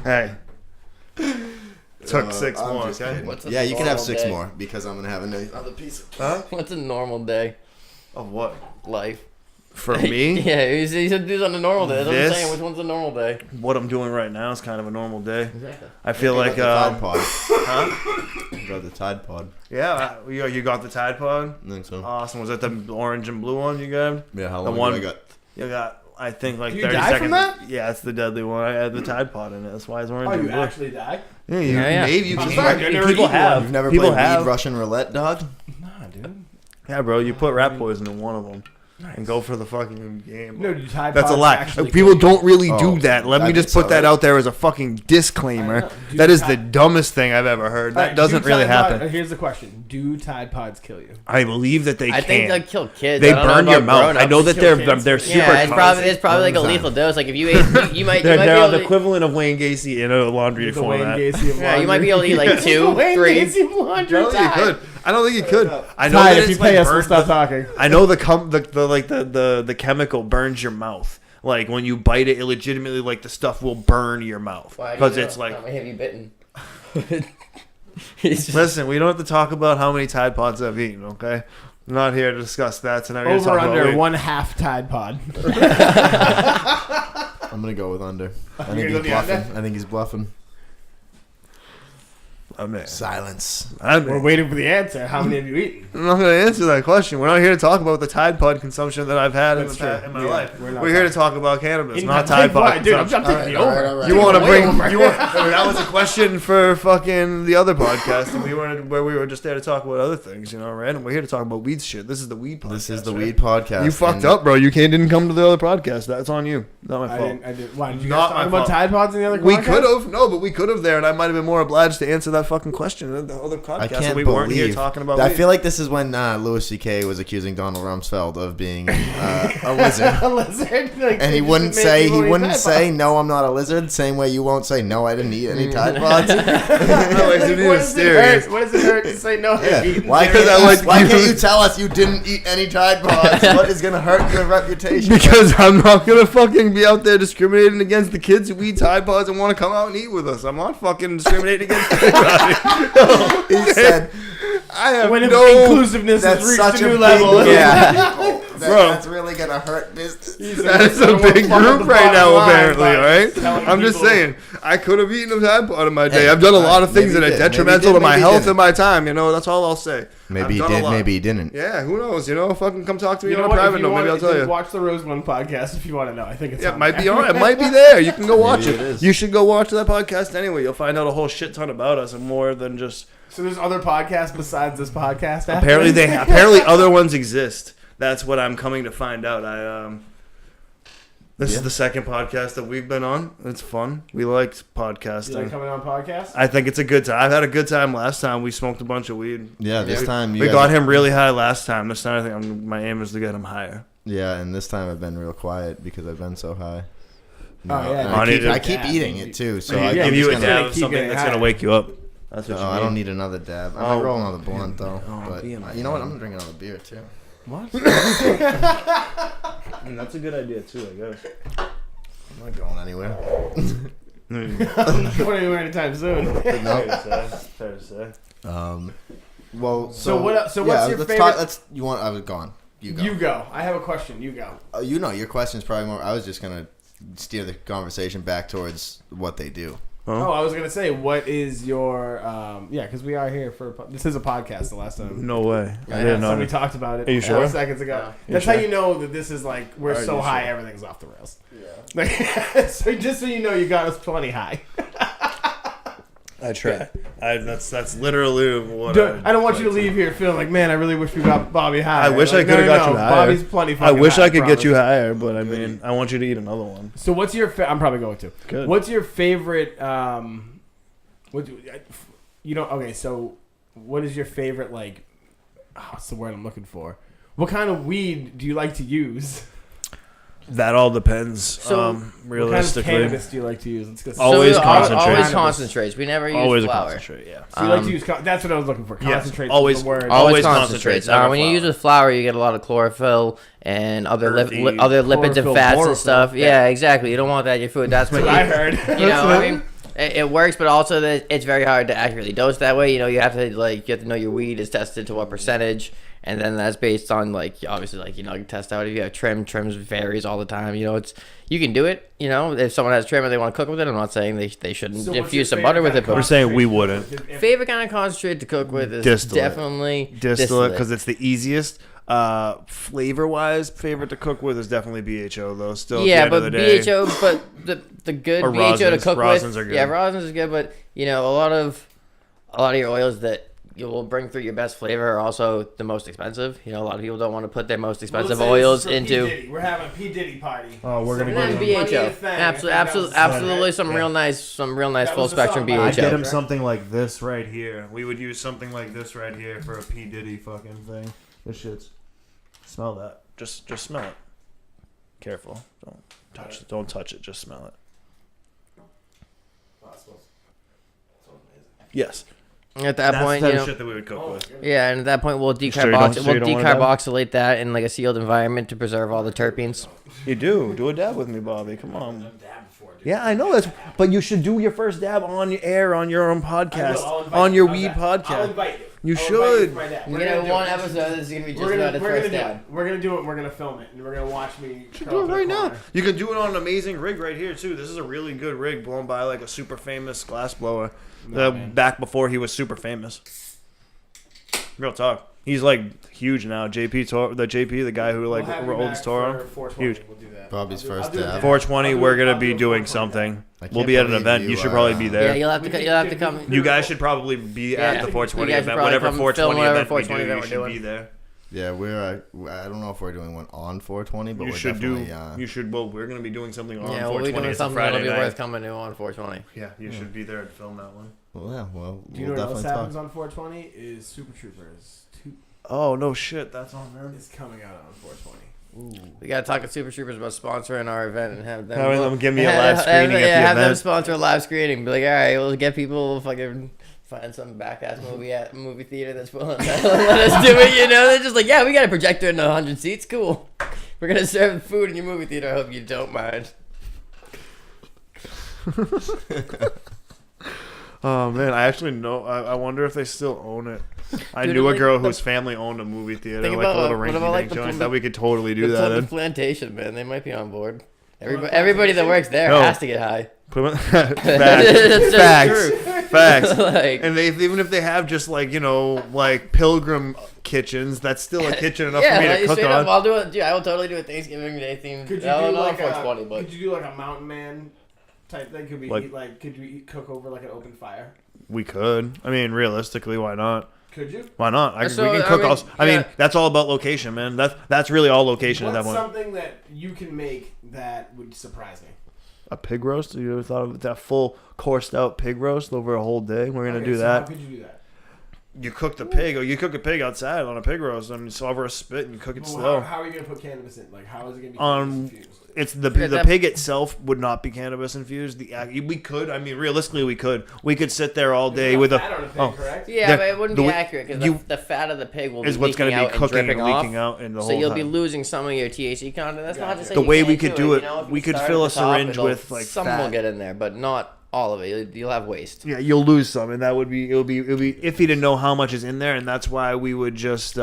S1: Hey. Took 6
S2: I'm
S1: more,
S2: just
S1: okay?
S2: kidding.
S4: What's a
S2: Yeah, you can have
S4: normal
S2: 6
S4: day?
S2: more because I'm gonna have another piece.
S1: Huh?
S4: What's a normal day?
S1: Of what?
S4: Life.
S1: For me?
S4: Yeah, he said do this on a normal day. That's what I'm
S1: This-
S4: saying. Which one's a normal day?
S1: What I'm doing right now is kind of a normal day.
S4: Exactly.
S1: I feel
S2: You
S1: like,
S2: got the Tide Pod.
S1: huh?
S2: You got the Tide Pod.
S1: Yeah, you got the Tide Pod?
S2: I think so.
S1: Awesome. Was that the orange and blue one you got?
S2: Yeah, how
S1: the
S2: long
S1: one-
S2: do I got?
S1: You got, I think, like
S3: Do you
S1: 30
S3: die
S1: seconds.
S3: from that?
S1: Yeah, it's the deadly one. I had the Tide Pod in it. That's why it's orange
S3: Oh,
S1: and
S3: you
S1: blue.
S3: actually die?
S1: Yeah,
S4: Yeah.
S1: maybe you
S3: I'm
S1: can.
S3: sorry, I never
S1: People
S3: eaten
S1: have.
S2: You've never
S1: People
S2: played
S1: have.
S2: Weed Russian Roulette, dog?
S3: Nah, dude.
S1: Yeah, bro, you put rat poison in one of them and go for the fucking game.
S3: No, you Tide
S1: That's a
S3: Pods
S1: lie.
S3: actually
S1: People
S3: kill you.
S1: don't really do
S2: Oh,
S1: that. Let
S2: I
S1: me
S2: think
S1: just put
S2: so,
S1: that
S2: right?
S1: out there as a fucking
S3: I
S1: disclaimer.
S3: know. Do
S1: That is
S3: Tide-
S1: the dumbest thing I've ever heard. That
S3: Alright,
S1: doesn't
S3: do
S1: really
S3: Tide Pod-
S1: happen.
S3: Here's the question: do Tide Pods kill you?
S1: I believe that they
S4: I think
S1: can.
S4: they kill kids.
S1: They
S4: I don't know
S1: burn your
S4: about
S1: mouth.
S4: grown-ups.
S1: I know that
S3: Kill
S1: they're
S3: kids.
S1: super.
S4: Yeah, it's probably
S1: toxic.
S4: like a
S2: All the
S4: lethal
S2: time.
S4: dose. Like if you ate, you might
S1: They're
S4: be
S1: the
S4: able to.
S1: equivalent of Wayne Gacy in a laundry
S3: The Wayne
S1: format.
S3: Gacy of
S4: Yeah, you might be
S3: laundry.
S4: able to eat like 2,
S3: Wayne
S4: 3.
S3: Gacy of
S1: I
S3: laundry.
S1: don't think you could. I don't think you could. I know
S3: Tide,
S1: that
S3: if you
S1: it's
S3: pay
S1: like
S3: us, we'll stop talking.
S1: I know the chemical burns your mouth. Like when you bite it, legitimately like the stuff will burn your mouth because it's like.
S4: How many have you bitten? He's just,
S1: Listen, we don't have to talk about how many Tide Pods I've eaten. Okay, I'm not here to discuss that tonight. We're here to
S3: Over
S1: talk about
S3: under
S1: weed.
S3: 1/2 Tide Pod.
S2: I'm gonna go with under. I
S3: You're
S2: think
S3: gonna
S2: he's
S3: go the
S2: bluffing.
S3: under?
S2: I think he's bluffing.
S1: I'm in.
S2: Silence.
S3: We're waiting for the answer. How many have you eaten?
S1: I'm not going to answer that question. We're not here to talk about the Tide Pod consumption that I've had
S3: That's
S1: in my
S3: true. Yeah,
S1: life.
S3: we're not
S1: We're here to talk about cannabis, not
S3: Take
S1: Tide Pod
S3: one, dude. I'm
S1: consumption.
S3: taking the over.
S1: You want to
S3: Way
S1: bring?
S3: over.
S1: That was a question for fucking the other podcast, and we were just there to talk about other things, random. We're here to talk about weed shit. This is the weed podcast.
S2: This is the
S1: right?
S2: Weed Podcast.
S1: You fucked
S2: and
S1: up, bro. You didn't come to the other podcast. That's on you. Not my fault.
S3: I did. Why, did you
S1: Not
S3: guys
S1: my
S3: talk about
S1: fault.
S3: Tide Pods in the other
S1: We
S3: podcast?
S1: could have, no, but we could have there, and I might have been more obliged to answer that fucking question in the other podcast.
S2: I can't
S1: we
S2: believe
S1: weren't here talking about
S2: I
S1: weed.
S2: feel like this is when Louis C.K. was accusing Donald Rumsfeld of being a lizard.
S3: A lizard. Like,
S2: And he wouldn't say no, I'm not a lizard. Same way you won't say no, I didn't eat any Tide Pods.
S3: What does it hurt to say no?
S2: Yeah. Why can't you tell us you didn't eat any Tide Pods? What is gonna hurt your reputation?
S1: Because I'm not gonna fucking be out there discriminating against the kids who eat Tide Pods and want to come out and eat with us. I'm not fucking discriminating against anybody.
S2: He said,
S1: I have
S3: When
S1: no
S3: inclusiveness has
S2: that's
S3: reached
S2: such
S3: a
S2: a
S3: new
S2: big
S3: level.
S2: group
S1: Yeah.
S2: of people.
S1: Bro.
S2: That's really gonna hurt business.
S1: That's a big group right now, apparently, right?
S3: telling
S1: I'm just
S3: people-
S1: saying, I could have eaten a Tide Pod in my day.
S2: Hey,
S1: I've done a lot of
S2: maybe
S1: things that
S2: you
S1: are
S2: did. Maybe
S1: detrimental
S2: you did,
S1: to my
S2: maybe you
S1: health
S2: didn't.
S1: and my time. You know, that's all I'll say.
S2: Maybe
S1: I've
S2: he
S1: done a
S2: did,
S1: lot.
S2: maybe he didn't.
S1: Yeah, who knows? You know, fucking come talk to me
S3: You know
S1: on a
S3: what?
S1: private
S3: If you
S1: note. Maybe I'll
S3: want
S1: tell
S3: to
S1: you.
S3: watch the Rose One podcast if you want to know. I think it's
S1: Yeah, it
S3: on
S1: might
S3: there.
S1: be on. It might be there. You can go watch
S2: Maybe
S1: it.
S2: it is.
S1: You should go watch that podcast anyway. You'll find out a whole shit ton about us and more than just.
S3: So there's other podcasts besides this podcast.
S1: Apparently other ones exist. That's what I'm coming to find out. This is the second podcast that we've been on. It's fun. We liked
S3: You
S1: podcasting.
S3: like coming on podcast?
S1: I think it's a good time. I've had a good time last time. We smoked a bunch of weed.
S2: Yeah, this time
S1: We got him really high last time. This time I think my aim is to get him higher.
S2: Yeah, and this time I've been real quiet because I've been so high.
S3: Oh, yeah.
S2: and
S1: I
S2: I keep
S3: Yeah.
S2: eating it too. So
S3: Yeah,
S2: I
S1: give
S2: I'm
S1: you
S2: just
S1: a
S2: gonna-
S1: dab
S3: keep
S1: of something
S3: getting
S1: that's
S3: higher.
S1: gonna wake you up. That's what
S2: No,
S1: you
S2: I don't
S1: need.
S2: need another dab. I
S1: Oh,
S2: might roll another blunt though.
S1: Oh,
S2: But
S1: be in my
S2: you know what?
S1: hand.
S2: I'm drinking another beer too.
S1: What? That's a good idea too, I guess.
S2: I'm not going anywhere.
S3: What are you wearing anytime soon?
S1: Fair to say.
S2: Well,
S3: So what- so
S2: yeah,
S3: what's your
S2: let's
S3: favorite-
S2: Let's. You want? I was gone. You go.
S3: You go. I have a question. You go.
S2: You know, your question's probably more. I was just gonna steer the conversation back towards what they do.
S3: Oh, I was gonna say, what is your yeah? Because we are here for this is a podcast. The last time,
S1: No way. I didn't know.
S3: somebody talked about it.
S1: Are you sure?
S3: Seconds ago.
S1: Yeah.
S3: That's
S1: You
S3: how
S1: sure?
S3: you know that this is like we're
S1: Are
S3: so
S1: you
S3: high,
S1: sure?
S3: everything's off the rails. Yeah. So just so you know, you got us plenty high.
S1: I try. That's literally what
S3: I don't want you to leave here feeling like, man, I really wish we got Bobby high.
S1: I wish I
S3: Like,
S1: could have
S3: no,
S1: got
S3: no,
S1: you higher.
S3: Bobby's plenty.
S1: I
S3: Fucking
S1: wish
S3: high,
S1: I could get you
S3: promise.
S1: higher, but I mean, I want you to eat another one.
S3: So what's your? I'm probably going to.
S1: Good.
S3: What's your favorite? Okay. So what is your favorite? Like, what's the word I'm looking for? What kind of weed do you like to use?
S1: That all depends.
S3: So, What kind of
S1: Realistically,
S3: cannabis do you like to use? Let's go.
S1: Always
S4: So,
S1: concentrate.
S4: Always
S3: Cannabis.
S4: concentrates. We never use
S1: always a
S4: flour.
S1: concentrate. Yeah.
S3: So you like to
S4: Um,
S3: use. That's what I was looking for.
S1: yes,
S3: Concentrate.
S1: always-
S3: is the word.
S1: always
S4: Always
S1: concentrates,
S4: concentrates.
S1: never
S4: When you
S1: flour.
S4: use with flour, you get a lot of chlorophyll and other
S1: Earthy.
S4: other lipids
S3: Chlorophyll,
S4: and fats
S3: chlorophyll.
S4: and stuff. Yeah, exactly. You don't want that in your food. That's what
S3: That's what I heard.
S4: You know, I mean, it works, but also that it's very hard to accurately dose that way. You know, you have to know your weed is tested to what percentage, and then that's based on obviously you test out if you have trim. Trims varies all the time. You know, you can do it. You know, if someone has trim and they want to cook with it, I'm not saying they shouldn't
S3: So what's your
S4: infuse some
S3: favorite
S4: butter with
S3: kind
S4: it,
S3: of
S4: but
S1: We're saying we wouldn't.
S4: favorite kind of concentrate to cook with is
S1: Distillate.
S4: definitely
S1: Distillate because it's the easiest. Flavor wise, favorite to cook with is definitely BHO though. Still,
S4: Yeah,
S1: at the
S4: but
S1: end of the day,
S4: BHO, but the good
S1: Or
S4: BHO to
S1: rosins.
S4: cook
S1: Rosins
S4: with.
S1: are good.
S4: Yeah, rosins is good, but a lot of your oils that you will bring through your best flavor are also the most expensive. A lot of people don't want to put their most expensive oils into.
S3: We're having a P Diddy party.
S1: Oh, we're gonna
S3: So
S4: And
S1: give
S3: money
S4: BHO,
S3: a thing.
S4: absolutely, some
S1: Yeah.
S4: real nice
S3: That
S4: full
S3: was the
S4: spectrum
S3: song,
S1: I
S3: BHO.
S1: get
S4: BHO.
S1: him something like this right here. We would use something like this right here for a P Diddy fucking thing. This shit's. Smell that. Just smell it. Careful. Don't touch it. Don't touch it. Just smell it. Yes.
S4: At that
S1: That's
S4: point,
S1: the type of shit that we would cook with.
S4: yeah, and at that point we'll
S1: Sure you don't want to
S4: decarboxylate that in a sealed environment to preserve all the terpenes.
S1: You do. Do a dab with me, Bobby. Come on. Yeah, I know that's. But you should do your first dab on your air on your own podcast, on your weed
S3: I'll
S1: podcast.
S3: invite you.
S1: You
S3: I'll
S1: should.
S3: invite you to my dad.
S4: You
S3: We're
S4: know,
S3: gonna do
S4: one
S3: it.
S4: episode this is gonna be just
S3: We're
S4: about the
S3: gonna
S4: first
S3: do it.
S4: dab.
S3: We're gonna do it. We're gonna film it, and we're gonna watch me.
S1: You should do it right now. You can do it on an amazing rig right here too. This is a really good rig blown by a super famous glass blower.
S3: man.
S1: Back before he was super famous. Real talk. He's huge now. JP, the guy who owns Toro. Huge.
S3: We'll do that.
S2: Bobby's
S3: I'll do
S2: first
S3: it.
S2: dab.
S1: 420. We're gonna
S3: I'll
S1: be
S3: do a
S1: doing
S3: 420
S1: something.
S2: I can't
S1: We'll be at an
S2: believe
S1: event. You should probably be
S4: Yeah,
S1: there.
S4: you'll have to come.
S1: You guys should probably be at the 420
S4: You guys should
S1: event.
S4: probably
S1: Whatever
S4: come
S1: 420
S4: film whatever
S1: event we
S4: 420
S1: do, you
S4: event
S1: should
S4: we're
S1: be
S4: doing.
S1: there.
S2: Yeah, I don't know if we're doing one on 420, but
S1: You
S2: we're
S1: should
S2: definitely,
S1: you should. Well, we're gonna be doing something on
S4: Yeah,
S1: 420.
S4: we'll be doing
S1: It's a
S4: something that'll
S1: Friday
S4: be
S1: night.
S4: worth coming to on 420.
S1: Yeah, you should be there to film that one.
S2: well,
S3: Do you
S2: we'll
S3: know what else
S2: definitely
S3: happens
S2: talk.
S3: on 420? Is Super Troopers 2
S1: Oh no shit, that's on there.
S3: is coming out on 420.
S4: We gotta talk to Super Troopers about sponsoring our event and have them.
S1: Having them give me a live screening at the
S4: have them
S1: event.
S4: sponsor a live screening. Be like, all right, we'll get people fucking find some back ass movie at movie theater that's willing to let us do it. You know, they're just like, yeah, we got a projector and 100 seats. Cool. We're gonna serve food in your movie theater. I hope you don't mind.
S1: Oh man, I actually know. I wonder if they still own it. I
S4: Dude,
S1: knew a
S4: like,
S1: girl whose family owned a movie theater,
S4: Think
S1: like
S4: about,
S1: a little
S4: what
S1: rinky
S4: about, like,
S1: dink
S4: the
S1: joint
S4: pl-
S1: that we could totally do that
S4: The
S1: in.
S4: plantation, man. They might be on board.
S3: Plymouth
S4: Everybody that
S3: Plantation?
S4: works there
S1: No.
S4: has to get high.
S1: Facts,
S4: That's
S1: facts,
S4: true.
S1: facts.
S4: Like,
S1: And even if they have just like like pilgrim kitchens, that's still a kitchen enough
S4: yeah,
S1: for me
S4: like,
S1: to cook
S4: straight
S1: on.
S4: up, I'll do it. Dude, I will totally do a Thanksgiving Day themed.
S3: Could you
S4: I
S3: do
S4: don't know
S3: like
S4: if 420, but
S3: could you do like a mountain man type thing? Could we could you cook over like an open fire?
S1: We could. I mean, realistically, why not?
S3: Could you?
S1: Why not? We
S4: So,
S1: can
S4: I
S1: cook.
S4: mean,
S1: Also, I mean,
S4: yeah.
S1: that's all about location, man. That's really all location at that
S3: What's
S1: point.
S3: something that you can make that would surprise me?
S1: A pig roast? You ever thought of that full coursed out pig roast over a whole day? We're gonna
S3: Okay,
S1: do
S3: so
S1: that.
S3: How could you do that?
S1: You cook the pig, or you cook a pig outside on a pig roast, and it's over a spit, and you cook it
S3: Well,
S1: slow.
S3: how are you gonna put cannabis in? Like, how is it gonna be
S1: Um,
S3: cannabis infused?
S1: It's the
S4: that-
S1: pig itself would not be cannabis infused. We could. I mean, realistically, we could. We could sit there all day
S3: There's
S1: with
S3: no
S1: a.
S3: fat on a pig,
S1: oh.
S3: correct?
S4: yeah,
S1: The-
S4: but it wouldn't
S1: the
S4: be
S1: way-
S4: accurate because
S1: you-
S4: the fat of the pig will be
S1: Is what's
S4: going
S1: going to
S4: to
S1: be cooking and
S4: dripping
S1: leaking
S4: off.
S1: out in the
S4: So
S1: whole
S4: you'll
S1: time.
S4: be losing some of your THC content. That's not to say
S1: The
S4: you
S1: way
S4: can't
S1: we could do
S4: it.
S1: it,
S4: You know, if
S1: we
S4: you
S1: could
S4: start
S1: fill
S4: at
S1: a
S4: the top,
S1: syringe
S4: it'll-
S1: with, like,
S4: some
S1: fat.
S4: will get in there, but not all of it. You'll have waste.
S1: Yeah, you'll lose some, and that would be it'll be iffy to know how much is in there, and that's why we would just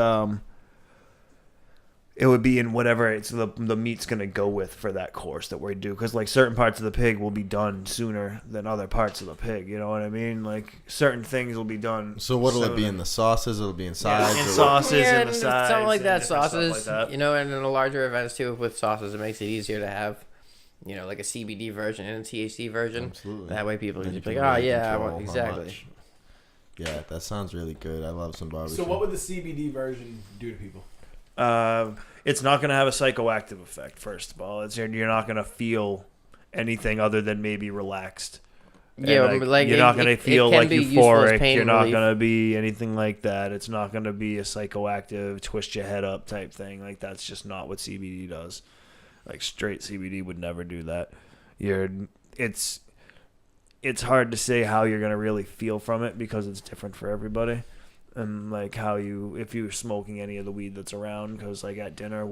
S1: it would be in whatever it's the meat's gonna go with for that course that we do, because like certain parts of the pig will be done sooner than other parts of the pig. You know what I mean? Like certain things will be done.
S2: So what'll it be
S1: sooner.
S2: in the sauces? It'll be in
S1: Yeah,
S2: sides.
S1: in
S2: or
S1: sauces
S4: Yeah,
S1: and the sides,
S4: something like
S1: and
S4: that.
S1: different stuff
S4: Sauces,
S1: like that.
S4: you know, and in the larger events too, with sauces, it makes it easier to have, you know, like a CBD version and a THC version.
S2: Absolutely.
S4: That way, people
S2: Then
S4: can
S2: you
S4: just be
S2: can
S4: like, oh
S2: really
S4: yeah, I
S2: control
S4: want
S2: how
S4: exactly.
S2: much. Yeah, that sounds really good. I love some barbecue.
S3: So what would the CBD version do to people?
S1: It's not going to have a psychoactive effect. First of all, you're not going to feel anything other than maybe relaxed.
S4: Yeah,
S1: And,
S4: like
S1: you're not going to feel
S4: can
S1: like
S4: be useful as
S1: euphoric.
S4: pain
S1: You're not
S4: relief.
S1: going to be anything like that. It's not going to be a psychoactive twist your head up type thing. Like that's just not what CBD does. Like straight CBD would never do that. It's hard to say how you're going to really feel from it because it's different for everybody. And like if you're smoking any of the weed that's around, because like at dinner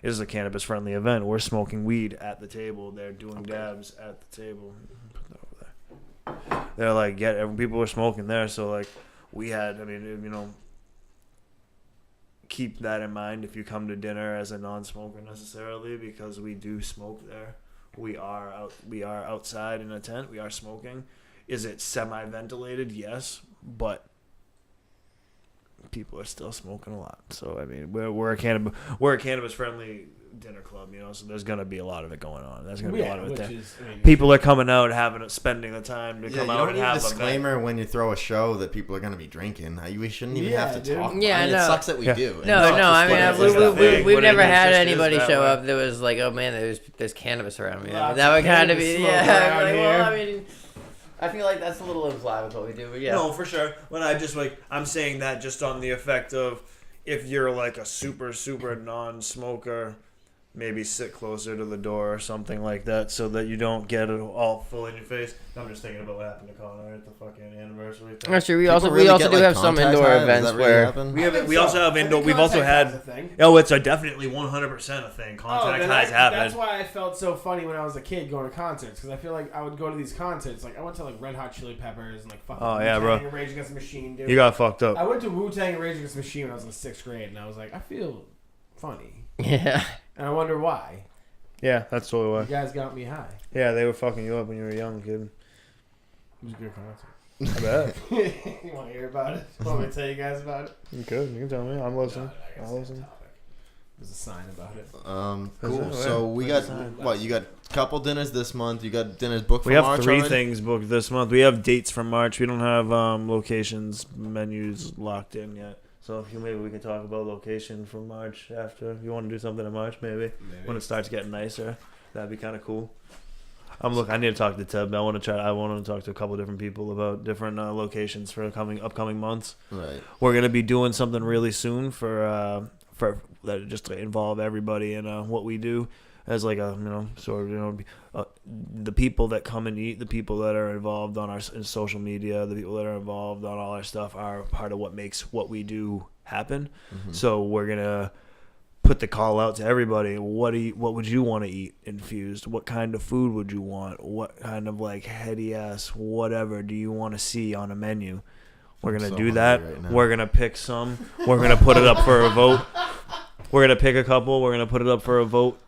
S1: this is a cannabis friendly event, we're smoking weed at the table. They're doing dabs at the table. Put that over there. They're like, yeah, people are smoking there, so like keep that in mind if you come to dinner as a non-smoker necessarily, because we do smoke there. We are outside in a tent. We are smoking. Is it semi-ventilated? Yes, but people are still smoking a lot. So I mean, we're a cannabis friendly dinner club, you know. So there's gonna be a lot of it going on. There's gonna be a lot of it there. People are coming out, spending the time to
S2: Yeah,
S1: come
S2: you
S1: out
S2: don't
S1: and
S2: need a
S1: have a
S2: disclaimer when you throw a show that people are going to be drinking. We shouldn't even have to
S3: dude.
S2: talk.
S4: Yeah,
S2: I mean,
S4: no.
S2: it sucks that we
S1: Yeah.
S2: do.
S4: No,
S2: It sucks
S4: I
S2: to
S4: mean,
S2: split it.
S1: It's the thing.
S4: we've
S1: What
S4: never
S1: it
S4: had
S1: just is
S4: anybody
S1: that
S4: show
S1: way.
S4: up that was like, oh man, there's cannabis around me.
S3: Lots
S4: That
S3: of
S4: would kind of
S3: cannabis
S4: be,
S3: smoke
S4: yeah.
S3: around
S4: Like,
S3: here.
S4: well, I mean, I feel like that's a little implied with what we do, but yeah.
S1: No, for sure. When I'm saying that just on the effect of if you're like a super, super non-smoker, maybe sit closer to the door or something like that so that you don't get it all full in your face. I'm just thinking about what happened to Connor at the fucking anniversary thing.
S4: Actually, we
S2: People
S4: also
S2: really
S4: do
S2: get, like,
S4: have some
S2: contact
S4: indoor
S2: high? Does
S4: events
S2: that really
S4: where
S2: happen?
S1: We also have indoor. We've also had. It's definitely 100% a thing. Contact highs happen.
S3: That's why I felt so funny when I was a kid going to concerts, because I feel like I would go to these concerts. Like I went to like Red Hot Chili Peppers and like fucking
S1: Oh, yeah,
S3: Wu-Tang
S1: bro.
S3: and Rage Against the Machine, dude.
S1: You got fucked up.
S3: I went to Wu-Tang and Rage Against the Machine when I was in 6th grade, and I was like, I feel funny,
S4: yeah.
S3: and I wonder why.
S1: Yeah, that's totally
S3: You
S1: why.
S3: guys got me high.
S1: Yeah, they were fucking you up when you were a young kid.
S3: It was a good concert.
S1: I bet.
S3: You want to hear about it? Want me to tell you guys about it?
S1: You could. You can tell me. I'm listening.
S3: I guess
S1: I'll
S3: it's a
S1: listen.
S3: topic. There's a sign about it.
S2: Cool.
S1: it?
S2: So we
S1: Where's
S2: got
S1: the sign?
S2: what? You got a couple dinners this month. You got dinners booked for
S1: We have
S2: March
S1: 3
S2: already?
S1: things booked this month. We have dates for March. We don't have locations, menus locked in yet. So if maybe we can talk about location for March after. If you want to do something in March, maybe when it starts getting nicer, that'd be kind of cool. I need to talk to Teb. I want to talk to a couple different people about different locations for upcoming months.
S2: Right.
S1: We're gonna be doing something really soon for that just to involve everybody in what we do as like a the people that come and eat, the people that are involved on our in social media, the people that are involved on all our stuff are part of what makes what we do happen.
S2: Mm-hmm.
S1: So we're gonna put the call out to everybody. What would you want to eat infused? What kind of food would you want? What kind of like heady ass whatever do you want to see on a menu? We're gonna do that. Right, we're gonna pick some. We're gonna put it up for a vote. We're gonna pick a couple. We're gonna put it up for a vote,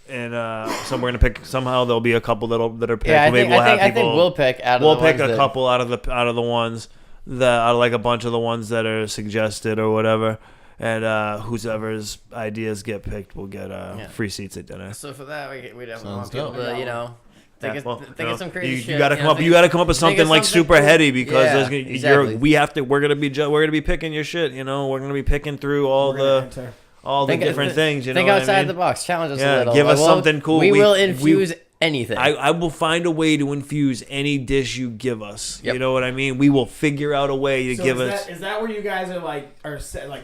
S1: and we're gonna pick. Somehow there'll be a couple that are picked.
S4: Yeah,
S1: I think
S4: we'll pick out of
S1: we'll
S4: the
S1: pick
S4: ones
S1: a couple out of the ones that are like a bunch of the ones that are suggested or whatever. And whoever's ideas get picked will get free seats at dinner.
S4: So for that, we definitely want
S2: Sounds
S4: people
S2: dope.
S4: to, think of some crazy shit.
S1: You gotta come up. You gotta come up with something like super
S4: cool.
S1: heady because
S4: exactly.
S1: We're gonna be picking your shit. We're gonna be picking through all the different things.
S4: Think outside the box. Challenge us a little.
S1: Give us something cool.
S4: We will infuse anything.
S1: I will find a way to infuse any dish you give us.
S4: Yep.
S1: You know what I mean? We will figure out a way to give us.
S3: Is that where you guys are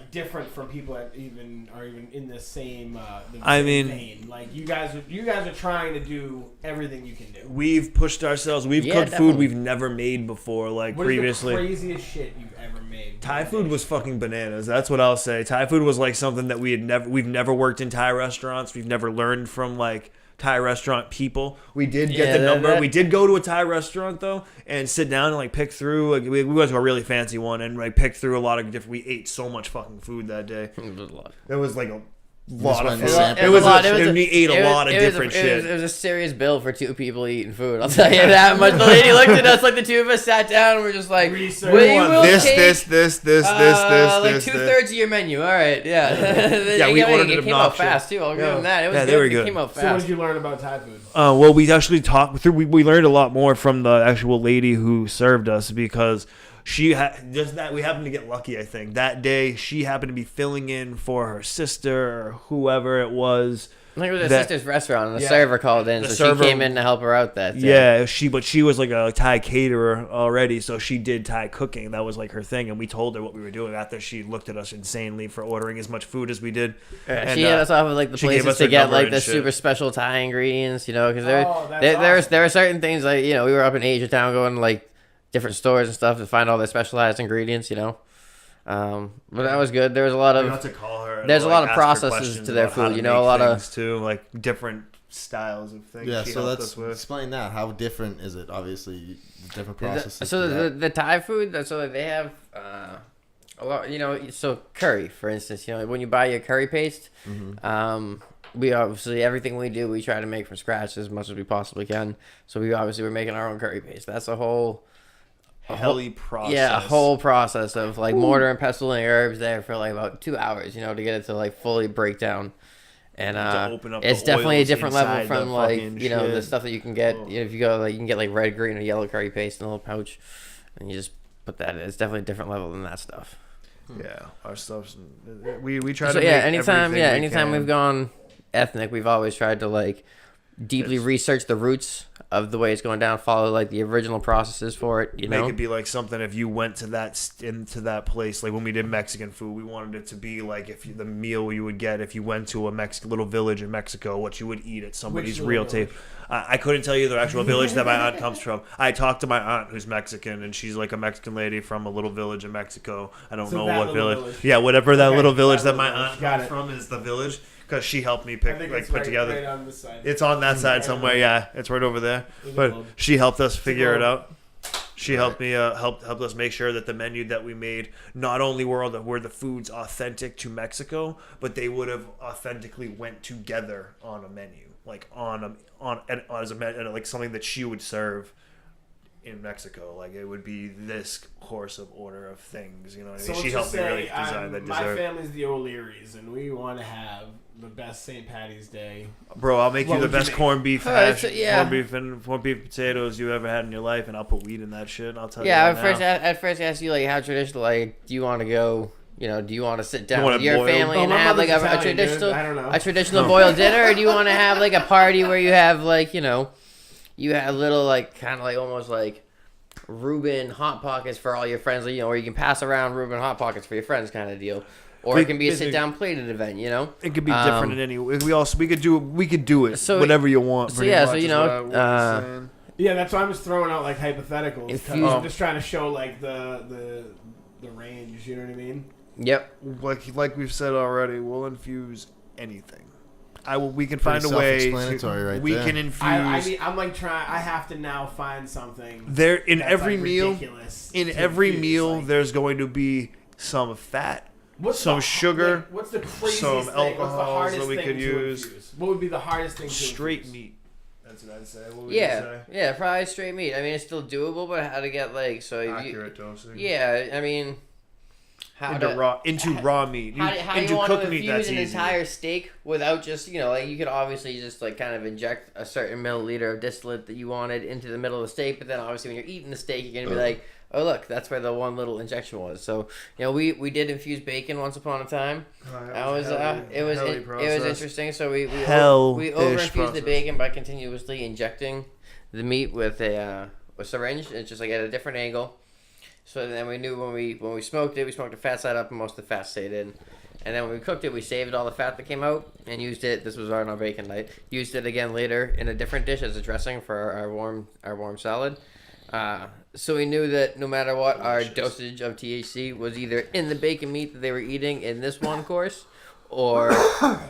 S3: different from people that are even in the same? Vein? Like you guys are trying to do everything you can do.
S1: We've pushed ourselves. We've cooked food we've never made before. Like
S3: what
S1: previously.
S3: What is the craziest shit you've ever made?
S1: Thai food was fucking bananas. That's what I'll say. Thai food was like something that we've never worked in Thai restaurants. We've never learned from like Thai restaurant people. We did get the number. We did go to a Thai restaurant though and sit down and like pick through. Like, we went to a really fancy one and like picked through a lot of different. We ate so much fucking food that day.
S4: It was a lot.
S1: It was like a lot of food. We ate a lot of different shit.
S4: It was a serious bill for two people eating food. I'll tell you that much. The lady looked at us like the two of us sat down and we're just like,
S1: this, like
S4: 2/3 of your menu. All right, yeah.
S1: We ordered
S4: it.
S1: It
S4: came out fast too. I'll give them that. It was good.
S1: They were good.
S4: It came out fast.
S3: So what did you learn about Thai food?
S1: Well, we actually talked through. We learned a lot more from the actual lady who served us because we happened to get lucky. I think that day she happened to be filling in for her sister or whoever it was.
S4: I think it was her sister's restaurant, and the server called in, so she came in to help her out that day.
S1: Yeah, but she was like a Thai caterer already, so she did Thai cooking. That was like her thing, and we told her what we were doing after she looked at us insanely for ordering as much food as we did.
S4: And, she hit us off of like the places to get like the super special Thai ingredients, because there are certain things like we were up in Asia Town going to like different stores and stuff to find all their specialized ingredients, but that was good. There was a lot of there's a lot of processes to their food, a lot of
S1: too, like different styles of things.
S2: Yeah, so let's explain that. How different is it? Obviously, different processes.
S4: So the Thai food, so they have a lot. So curry, for instance, when you buy your curry paste, we obviously everything we do, we try to make from scratch as much as we possibly can. So we're making our own curry paste. That's a whole
S1: process.
S4: Yeah, a whole process of like mortar and pestling herbs there for like about 2 hours, to get it to like fully break down. And it's definitely a different level from like the stuff that you can get. If you go you can get like red, green, or yellow curry paste in a little pouch, and you just put that in. It's definitely a different level than that stuff.
S1: Yeah, our stuff's we try to.
S4: So anytime we've gone ethnic, we've always tried to like deeply research the roots of the way it's going down, follow like the original processes for it.
S1: Make it be like something if you went to that place, like when we did Mexican food, we wanted it to be like the meal you would get if you went to a little village in Mexico, what you would eat at somebody's real table. I couldn't tell you the actual village that my aunt comes from. I talked to my aunt who's Mexican, and she's like a Mexican lady from a little village in Mexico. I don't know what village. Yeah, whatever that little village that my aunt comes from is the village. Because she helped me put together.
S3: Right on this side.
S1: It's on that side somewhere. Yeah, it's right over there. But she helped us figure it out. She helped me helped us make sure that the menu that we made not only were the foods authentic to Mexico, but they would have authentically went together on a menu, like as a menu, like something that she would serve in Mexico. Like it would be this course of order of things. You know what I mean? She helped me really design that dessert.
S3: My family's the O'Learys, and we want to have the best St. Patty's Day.
S1: Bro, I'll make you the best corned beef hash, corned beef and potatoes you ever had in your life, and I'll put weed in that shit. I'll tell you.
S4: Yeah, at first I asked you like how traditional. Like, do you want to go You know, do you want to sit down
S1: want
S4: with
S1: it
S4: your
S1: boiled?
S4: family
S3: Oh,
S4: and
S3: my
S4: have like
S3: mother's
S4: a
S3: Italian, dude.
S4: traditional,
S3: I don't know.
S4: a traditional boiled dinner, or do you want to have like a party where you have like, you know, you have little like kind of like almost like Reuben Hot Pockets for all your friends, you know, or you can pass around Reuben Hot Pockets for your friends kind of deal. Or it can be a sit down plated event, you know.
S1: It could be different in any. We could do it
S4: So-
S1: whatever you want.
S4: so
S1: pretty
S4: yeah,
S1: much
S4: so, you
S1: is
S4: know,
S1: what I was saying.
S3: Yeah, that's why I'm just throwing out like hypotheticals.
S4: If
S3: 'Cause
S4: you-
S3: I'm just trying to show like the range. You know what I mean?
S4: Yep.
S1: Like we've said already, we'll infuse anything. We can find
S2: Pretty
S1: a way.
S2: self-explanatory right
S1: we
S2: there.
S1: can infuse.
S3: I mean, I'm like trying. I have to now find something.
S1: there in
S3: that's,
S1: every
S3: like,
S1: meal.
S3: ridiculous
S1: In
S3: to
S1: every
S3: infuse,
S1: meal,
S3: like-
S1: there's going to be some fat,
S3: What's
S1: some
S3: the-
S1: sugar,
S3: like, what's the craziest
S1: some
S3: thing? What's the
S1: alcohols
S3: hardest
S1: that we
S3: thing
S1: could
S3: to
S1: use.
S3: infuse? What would be the hardest thing to
S1: straight
S3: infuse?
S1: meat. That's what I'd say. What would you
S4: Yeah.
S1: say?
S4: Yeah. Probably straight meat. I mean, it's still doable, but how to get like so? If you,
S1: Accurate dosing.
S4: yeah. I mean, how to,
S1: raw meat.
S4: How do
S1: into
S4: you want
S1: cooked
S4: to
S1: meat, that's
S4: infuse an
S1: easy.
S4: entire steak without just, you know, like you could obviously just like kind of inject a certain milliliter of distillate that you wanted into the middle of the steak, but then obviously when you're eating the steak, you're gonna be like, oh look, that's where the one little injection was. So you know, we did infuse bacon once upon a time. It was interesting. So we over infused the bacon by continuously injecting the meat with a syringe. It's just like at a different angle. So then we knew when we smoked it, we smoked the fat side up and most of the fat stayed in. And then when we cooked it, we saved all the fat that came out and used it. This was on our bacon night. Used it again later in a different dish as a dressing for our warm salad. So we knew that no matter what, our dosage of THC was either in the bacon meat that they were eating in this one course, or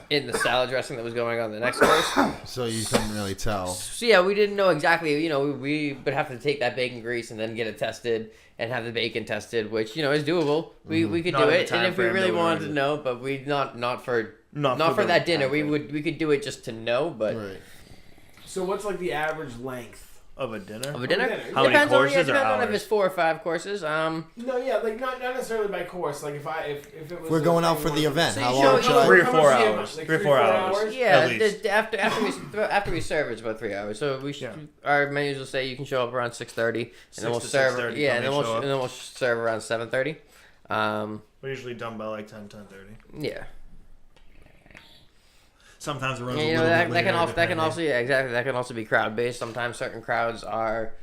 S4: in the salad dressing that was going on the next course.
S2: So you couldn't really tell.
S4: So yeah, we didn't know exactly. You know, we would have to take that bacon grease and then get it tested and have the bacon tested, which, you know, is doable. We could
S1: Not
S4: do
S1: in the
S4: it, and
S1: time
S4: if we
S1: frame
S4: really
S1: that we
S4: wanted to
S1: wanted.
S4: know, but we not for
S1: the
S4: that dinner.
S1: time
S4: We could do it just to know, but
S2: Right.
S3: So what's like the average length?
S1: Of a dinner.
S4: of a dinner.
S3: How
S1: many
S4: Depends on,
S1: courses or
S4: depends on if
S1: hours?
S4: it's 4 or 5 courses.
S3: No, yeah, like not necessarily by course. Like if it was.
S2: We're going out for the event.
S4: So
S2: How
S4: you
S2: long
S4: show-
S2: should I?
S1: 3 or
S3: How
S1: 4
S3: much do you have?
S1: hours.
S3: Like
S1: 3 or
S3: 3
S1: 4
S3: or 4
S1: hours.
S3: hours?
S4: Yeah,
S1: At least.
S4: after we serve, it's about 3 hours. So we should, our menus will say you can show up around 6:30, and then we'll
S1: 6 to
S4: serve.
S1: 6:30,
S4: Yeah,
S1: come
S4: and then we'll serve around 7:30.
S1: We're usually done by like 10:30.
S4: Yeah.
S1: Sometimes it runs
S4: Yeah,
S1: a
S4: you know,
S1: little
S4: that
S1: bit later,
S4: can also yeah, exactly, that can also be crowd based. Sometimes certain crowds are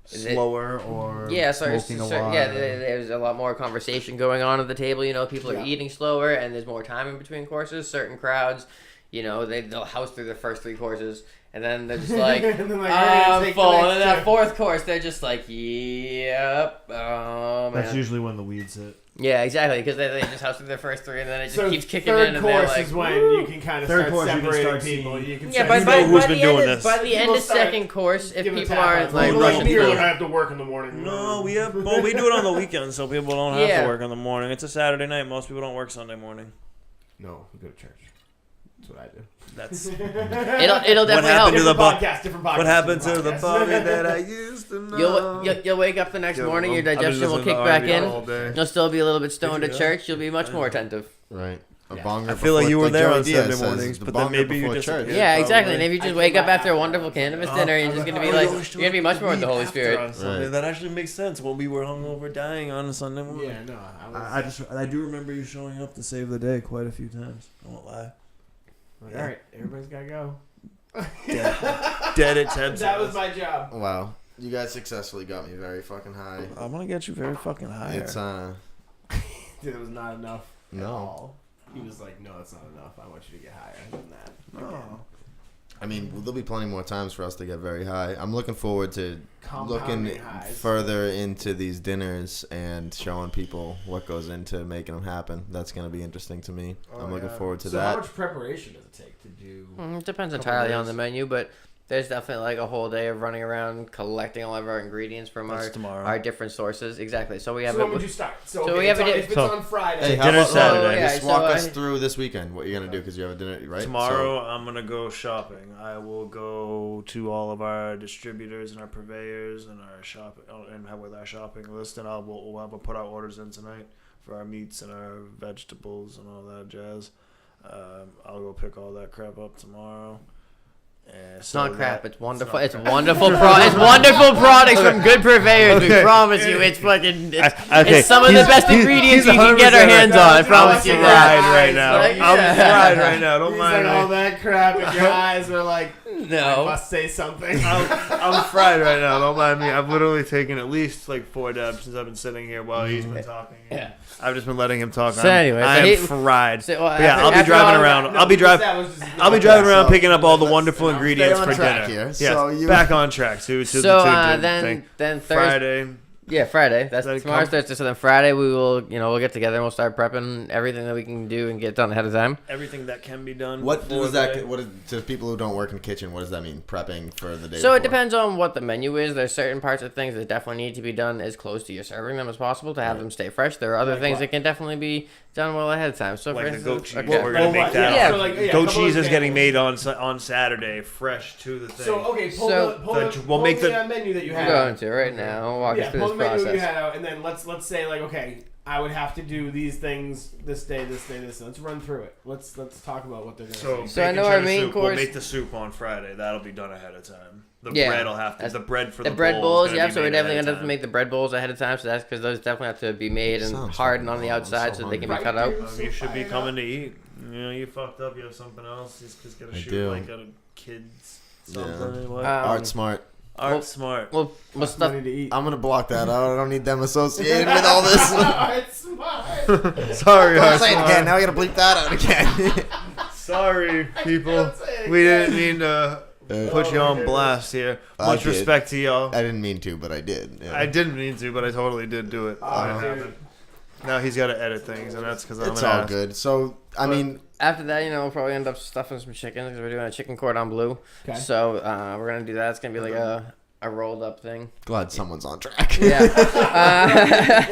S1: slower or
S2: smoking a lot.
S4: yeah, there's a lot more conversation going on at the table. You know, people are eating slower, and there's more time in between courses. Certain crowds, you know, they'll house through their first 3 courses, and then they're just like,
S3: And then, like, we're gonna take the
S4: full.
S3: next
S4: And then that
S3: 2.
S4: 4th course, they're just like, yep, oh man.
S1: That's usually when the weeds hit.
S4: Yeah, exactly, because they just house through their first 3, and then it just
S3: So
S4: keeps kicking
S3: third
S4: in, and they're
S3: course
S4: like,
S3: is when you can kind of
S1: Third
S3: start
S1: course, you can
S3: separating
S1: start
S3: people.
S1: seeing-
S3: You can
S4: yeah,
S3: start-
S4: by
S1: who's
S4: the
S1: been
S4: end
S1: doing
S4: of,
S1: this.
S4: by the end
S3: People
S4: of
S3: start
S4: second course, if
S3: giving
S4: people
S3: tap
S4: aren't
S3: outs.
S4: like
S3: Well,
S4: rushing
S3: beer,
S4: through.
S3: I have to work in the morning.
S1: No, we do it on the weekends, so people don't have
S4: Yeah.
S1: to work in the morning. It's a Saturday night. Most people don't work Sunday morning.
S3: No, we go to church. That's what I do.
S1: That's
S4: It'll definitely help.
S1: happened to the
S3: Different podcast. Different podcast.
S1: what happened to
S3: different
S1: the
S3: podcast.
S1: Bobby that I used to know.
S4: You'll wake up the next morning, your
S1: I've been
S4: digestion will
S1: listening
S4: kick
S1: to
S4: back
S1: R&B
S4: in.
S1: all day.
S4: You'll still be a little bit stoned
S1: Did
S4: at
S1: you
S4: church. You'll be much more attentive.
S2: Right. A
S3: Yeah.
S2: bonger
S1: I feel like you
S2: before-
S1: were there
S2: Joey
S1: on
S2: Diaz
S1: Sunday
S2: says,
S1: mornings,
S2: the
S1: but then
S2: bonger
S1: maybe you
S2: before
S1: just
S2: church.
S4: Yeah, exactly. And
S1: probably.
S4: if you just
S3: I
S4: wake
S3: feel
S4: up after a
S3: bad.
S4: wonderful cannabis dinner, you're just gonna be like, you're gonna be much more with the Holy Spirit.
S2: Right.
S1: That actually makes sense when we were hungover dying on a Sunday morning.
S3: Yeah, no, I was.
S1: I do remember you showing up to save the day quite a few times. I won't lie.
S3: All right, everybody's gotta go.
S1: Dead at 10
S3: That was my job.
S2: Wow. You guys successfully got me very fucking high.
S1: I'm gonna get you very fucking high.
S2: It's
S3: Dude, it was not enough. At
S2: No.
S3: all. He was like, "No, it's not enough. I want you to get higher than that."
S1: No.
S2: I mean, there'll be plenty more times for us to get very high. I'm looking forward to
S3: Compounding
S2: looking
S3: highs.
S2: further into these dinners and showing people what goes into making them happen. That's going to be interesting to me.
S3: Oh,
S2: I'm looking
S3: yeah.
S2: forward to
S3: So
S2: that.
S3: how much preparation does it take to do?
S4: It depends
S3: Couple
S4: entirely on
S3: days.
S4: the menu, but there's definitely like a whole day of running around collecting all of our ingredients from
S1: That's tomorrow.
S4: our different sources. Exactly. So we have
S3: So when would you start? So
S4: So
S3: okay,
S4: we have
S3: it's
S4: it-
S3: on, if it's
S1: so-
S3: on Friday.
S2: Hey, how
S1: Dinner
S2: about
S1: Saturday.
S4: Yeah,
S2: just walk
S4: so
S2: us
S4: I-
S2: through this weekend, what you're going to do, because you have a dinner, right?
S1: Tomorrow, I'm going to go shopping. I will go to all of our distributors and our purveyors and our shop and have with our shopping list, and we'll have to put our orders in tonight for our meats and our vegetables and all that jazz. I'll go pick all that crap up tomorrow.
S4: It's not crap. It's wonderful. It's wonderful. It's wonderful products from good purveyors. We promise you, it's fucking. It's some of the best ingredients we can get our hands on. I promise you
S1: I'm
S4: that.
S1: fried right now.
S4: Like,
S1: I'm
S4: yeah.
S1: fried right now. Don't
S3: He's
S1: mind
S3: like
S1: me.
S3: all that crap, and your eyes were like, I
S4: No.
S3: must say something.
S1: I'm fried right now. Don't mind me. I've literally taken at least like 4 dabs since I've been sitting here while he's been talking.
S4: Yeah.
S1: I've just been letting him talk.
S4: So anyway, so
S1: I'm fried.
S4: So, well,
S1: But yeah, I'll be
S4: after
S1: driving
S4: all
S1: around.
S4: that-
S1: I'll be driving. I'll be driving around picking up all the wonderful
S2: Stay
S1: ingredients
S2: on
S1: for
S2: track
S1: dinner.
S2: here.
S1: Yes,
S2: So you-
S1: back on track. To
S4: So
S1: the
S4: then Thursday.
S1: Friday.
S4: Yeah, Friday. That's
S1: Then
S4: tomorrow's
S1: come-
S4: Thursday. So then Friday we will, we'll get together and we'll start prepping everything that we can do and get done ahead of time.
S1: Everything that can be done.
S2: What
S1: before
S2: does that?
S1: the-
S2: What is, to people who don't work in the kitchen? What does that mean? Prepping for the day.
S4: So it
S2: before?
S4: depends on what the menu is. There's certain parts of things that definitely need to be done as close to you serving them as possible to have them stay fresh. There are other
S3: Like
S4: things
S3: what?
S4: that can definitely be done well ahead of time. So
S1: Like
S4: for
S1: the
S4: instance,
S1: goat cheese.
S4: okay.
S1: We're gonna make that.
S4: Yeah.
S3: So like, yeah, a
S1: Goat
S3: couple
S1: cheese is getting
S3: examples.
S1: made on Saturday, fresh to the thing.
S3: So okay, pull
S4: So-
S3: pull
S1: make
S3: the
S1: the-
S3: menu that you
S4: I'm
S3: had.
S4: going to right now. I'll walk us
S3: Yeah,
S4: through
S3: pull
S4: this
S3: the menu that you
S4: process.
S3: had out, and then let's say like, okay, I would have to do these things this day, this day, this. Let's run through it. Let's talk about what they're gonna
S1: So,
S3: do.
S4: So I
S1: bacon
S4: know our
S1: cheddar
S4: main
S1: soup,
S4: course-
S1: We'll make the soup on Friday. That'll be done ahead of time. The
S4: Yeah,
S1: bread will have to.
S4: that's-
S1: The bread for
S4: The
S1: the
S4: bread
S1: bowls
S4: bowls,
S1: gonna
S4: yeah.
S1: be
S4: So we're
S1: made
S4: definitely
S1: ahead
S4: gonna
S1: of
S4: have to make the bread bowls ahead of time. So that's because those definitely have to be made and
S2: Sounds
S4: hardened on
S2: fucking
S4: the
S2: bomb. I'm
S4: outside
S2: so
S4: so they can be
S3: hungry.
S4: cut out.
S1: You should be coming to eat. You fucked up. You have something else. Just gotta
S2: I
S1: shoot
S2: do.
S1: like at a kid's something.
S2: Yeah.
S1: What?
S2: Art smart.
S1: Art
S4: well-
S1: smart.
S4: We'll
S3: Costs
S4: stuff.
S3: money to eat.
S2: I'm gonna block that out. I don't need them associated with all this.
S3: It's smart.
S1: Sorry,
S2: Don't
S1: Art
S2: say it
S1: smart.
S2: again. Now I gotta bleep that out again.
S1: Sorry, people.
S3: can't say it
S1: We
S3: again.
S1: didn't mean to put you on blast here.
S2: I
S1: Much
S2: did.
S1: respect to y'all.
S2: I didn't mean to, but I did. Yeah.
S1: I didn't mean to, but I totally did do it.
S3: Oh,
S1: It
S3: dude.
S1: happened. Now he's got to edit things, and that's because I'm
S2: It's
S1: an
S2: all
S1: ass.
S2: good. So I mean,
S4: After that, we'll probably end up stuffing some chicken because we're doing a chicken cordon bleu.
S3: Okay.
S4: So we're gonna do that. It's gonna be like a rolled up thing.
S2: glad someone's on track.
S4: Yeah.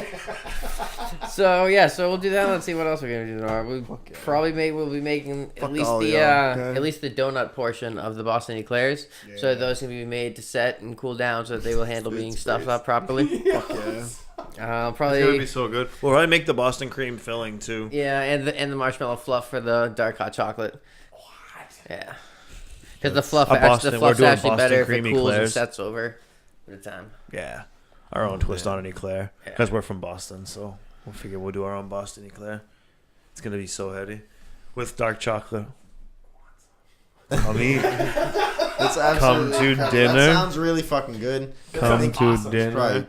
S4: So we'll do that. Let's see what else we're gonna do tomorrow. We'll be making at
S1: Fuck
S4: least
S1: all
S4: the
S1: y'all, okay?
S4: at least the donut portion of the Boston eclairs. So those can be made to set and cool down so that they will handle being stuffed up properly.
S1: Fuck yeah. It's gonna
S4: Probably.
S1: be so good. Well, I make the Boston cream filling too.
S4: Yeah, and the marshmallow fluff for the dark hot chocolate. What? Yeah. Because the fluff,
S1: A Boston-
S4: the
S1: we're
S4: fluff's
S1: doing
S4: actually
S1: Boston
S4: better if it
S1: creamy
S4: cools and
S1: eclairs.
S4: sets over the time.
S1: Yeah, our own twist on an eclair
S4: Yeah.
S1: because we're from Boston, so we'll figure we'll do our own Boston eclair. It's gonna be so heady with dark chocolate. Come eat.
S2: That's
S1: Come
S2: absolutely
S1: to dinner.
S2: That sounds really fucking good.
S1: Come
S3: sounds
S1: to
S3: awesome.
S1: dinner.
S2: Probably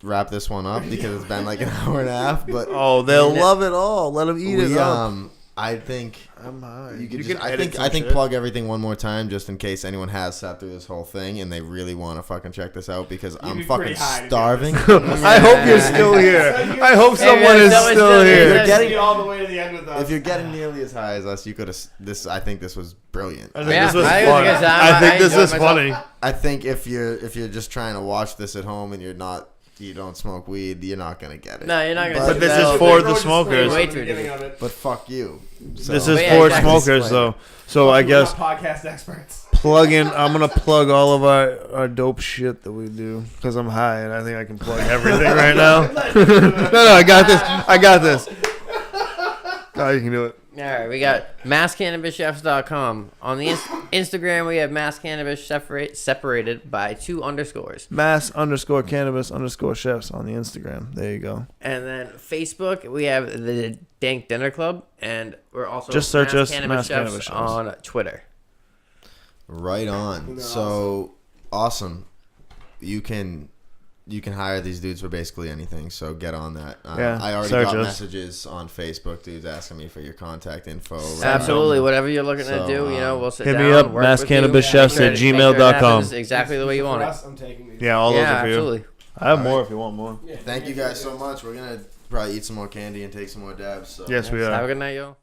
S2: wrap this one up because it's been like an hour and a half. But
S1: Oh, they'll love it all. Let them eat it
S2: we,
S1: up.
S2: I think
S1: I'm high.
S2: you could.
S1: You
S2: Just,
S1: can
S2: I
S1: edit
S2: think.
S1: some
S2: I think
S1: shit.
S2: plug everything one more time just in case anyone has sat through this whole thing and they really want to fucking check this out because I'm
S3: be
S2: fucking
S3: pretty high to do
S2: starving.
S1: I hope you're still here. I hope someone
S4: man,
S1: is
S4: someone's
S1: still
S4: still here.
S1: here.
S2: You're getting-
S3: See all the way to the end with us.
S2: If you're getting nearly as high as us, you could have. I think this was brilliant.
S1: I think
S4: Yeah,
S1: this was
S4: I think it was
S1: fun.
S4: a good time.
S1: I think
S4: I
S1: this
S4: enjoyed
S1: is
S4: myself.
S1: funny.
S2: I think if you're just trying to watch this at home and you don't smoke weed, you're not gonna get it.
S4: No, you're not gonna.
S2: But
S4: see
S1: this
S4: that
S1: is
S4: over.
S1: for
S3: Throw
S1: the
S3: a disclaimer
S1: smokers.
S3: at
S4: Way
S3: the
S4: too
S3: beginning
S4: different.
S3: of it.
S2: But fuck you. So,
S1: This is
S4: But yeah,
S1: for
S4: exactly.
S1: smokers, though. So I
S3: We're
S1: guess
S3: not podcast experts.
S1: plug in. I'm gonna plug all of our dope shit that we do because I'm high and I think I can plug everything right now. No, I got this. I got this. Oh, you can do it.
S4: All right, we got masscannabischefs.com. On the Instagram, we have masscannabis separated by 2 underscores.
S1: Mass_cannabis_chefs on the Instagram. There you go.
S4: And then Facebook, we have the Dank Dinner Club, and we're also
S1: Just search us,
S4: Cannabis
S1: Mass
S4: Chefs
S1: Cannabis Chefs.
S4: on Twitter.
S2: right on.
S3: They're
S2: So awesome. You can hire these dudes for basically anything. So get on that.
S1: Yeah,
S2: I already
S1: search
S2: got
S1: us.
S2: messages on Facebook, dudes asking me for your contact info.
S4: Absolutely, whatever you're looking
S2: So,
S4: to do, we'll sit
S1: hit
S4: down.
S1: me up,
S4: work with you,
S1: masscannabischefs
S4: make sure- make sure it happens
S1: @gmail.com.
S4: Exactly the way you want
S3: For
S4: it.
S3: us, I'm taking these.
S1: Yeah, all those
S4: Yeah,
S1: are for you.
S4: absolutely.
S1: I have
S2: All
S1: more
S2: right.
S1: if you want more.
S3: Yeah,
S2: Thank you guys so much. We're gonna probably eat some more candy and take some more dabs. So.
S1: Yes, we
S4: Have a
S1: are.
S4: good night, y'all.